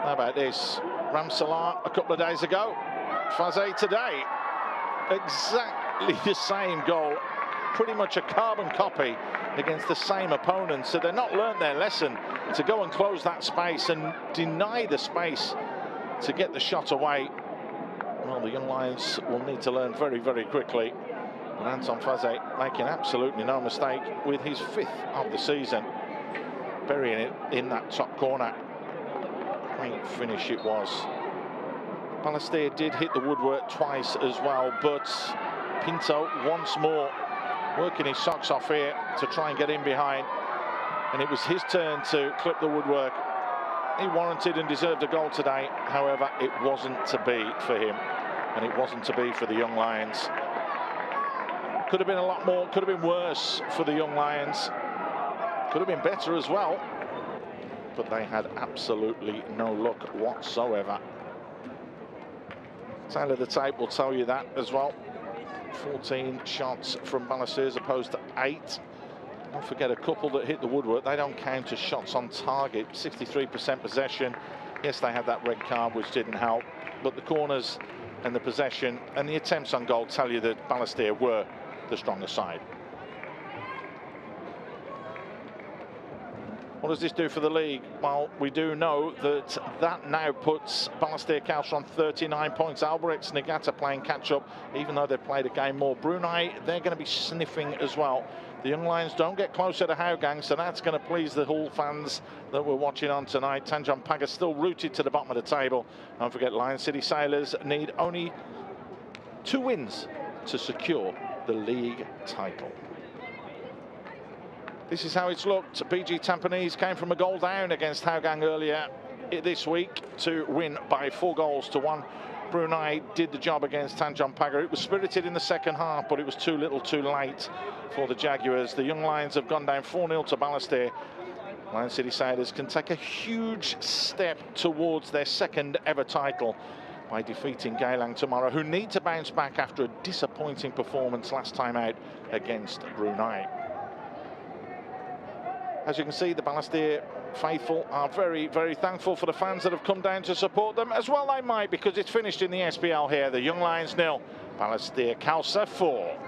How about this? Ramsalar a couple of days ago, Faze today. Exactly the same goal, pretty much a carbon copy against the same opponent. So they're not learnt their lesson to go and close that space and deny the space to get the shot away. Well, the Young Lions will need to learn very, very quickly. And Anton Faze making absolutely no mistake with his 5th of the season, burying it in that top corner. Great finish it was. Balestier did hit the woodwork twice as well, but Pinto once more working his socks off here to try and get in behind. And it was his turn to clip the woodwork. He warranted and deserved a goal today. However, it wasn't to be for him, and it wasn't to be for the Young Lions. Could have been a lot more, could have been worse for the Young Lions. Could have been better as well, but they had absolutely no luck whatsoever. Tail of the tape will tell you that as well. 14 shots from Balestier as opposed to 8. Don't forget, a couple that hit the woodwork, they don't count as shots on target. 63% possession. Yes, they had that red card, which didn't help, but the corners and the possession and the attempts on goal tell you that Balestier were the stronger side. What does this do for the league? Well, we do know that that now puts Balestier Khalsa on 39 points. Alberets Niigata playing catch-up, even though they've played a game more. Brunei, they're going to be sniffing as well. The Young Lions don't get closer to Hougang, so that's going to please the Hull fans that we're watching on tonight. Tanjong Pagar still rooted to the bottom of the table. Don't forget, Lion City Sailors need only 2 wins to secure the league title. This is how it's looked. BG Tampines came from a goal down against Hougang earlier. this week to win by 4-1. Brunei did the job against Tanjong Pagar. It was spirited in the second half, but it was too little too late for the Jaguars. The Young Lions have gone down 4-0 to Balestier. Lion City Siders can take a huge step towards their second ever title by defeating Geylang tomorrow, who need to bounce back after a disappointing performance last time out against Brunei. As you can see, the Balestier faithful are very, very thankful for the fans that have come down to support them. As well they might, because it's finished in the SPL here. The Young Lions 0, Balestier Khalsa 4.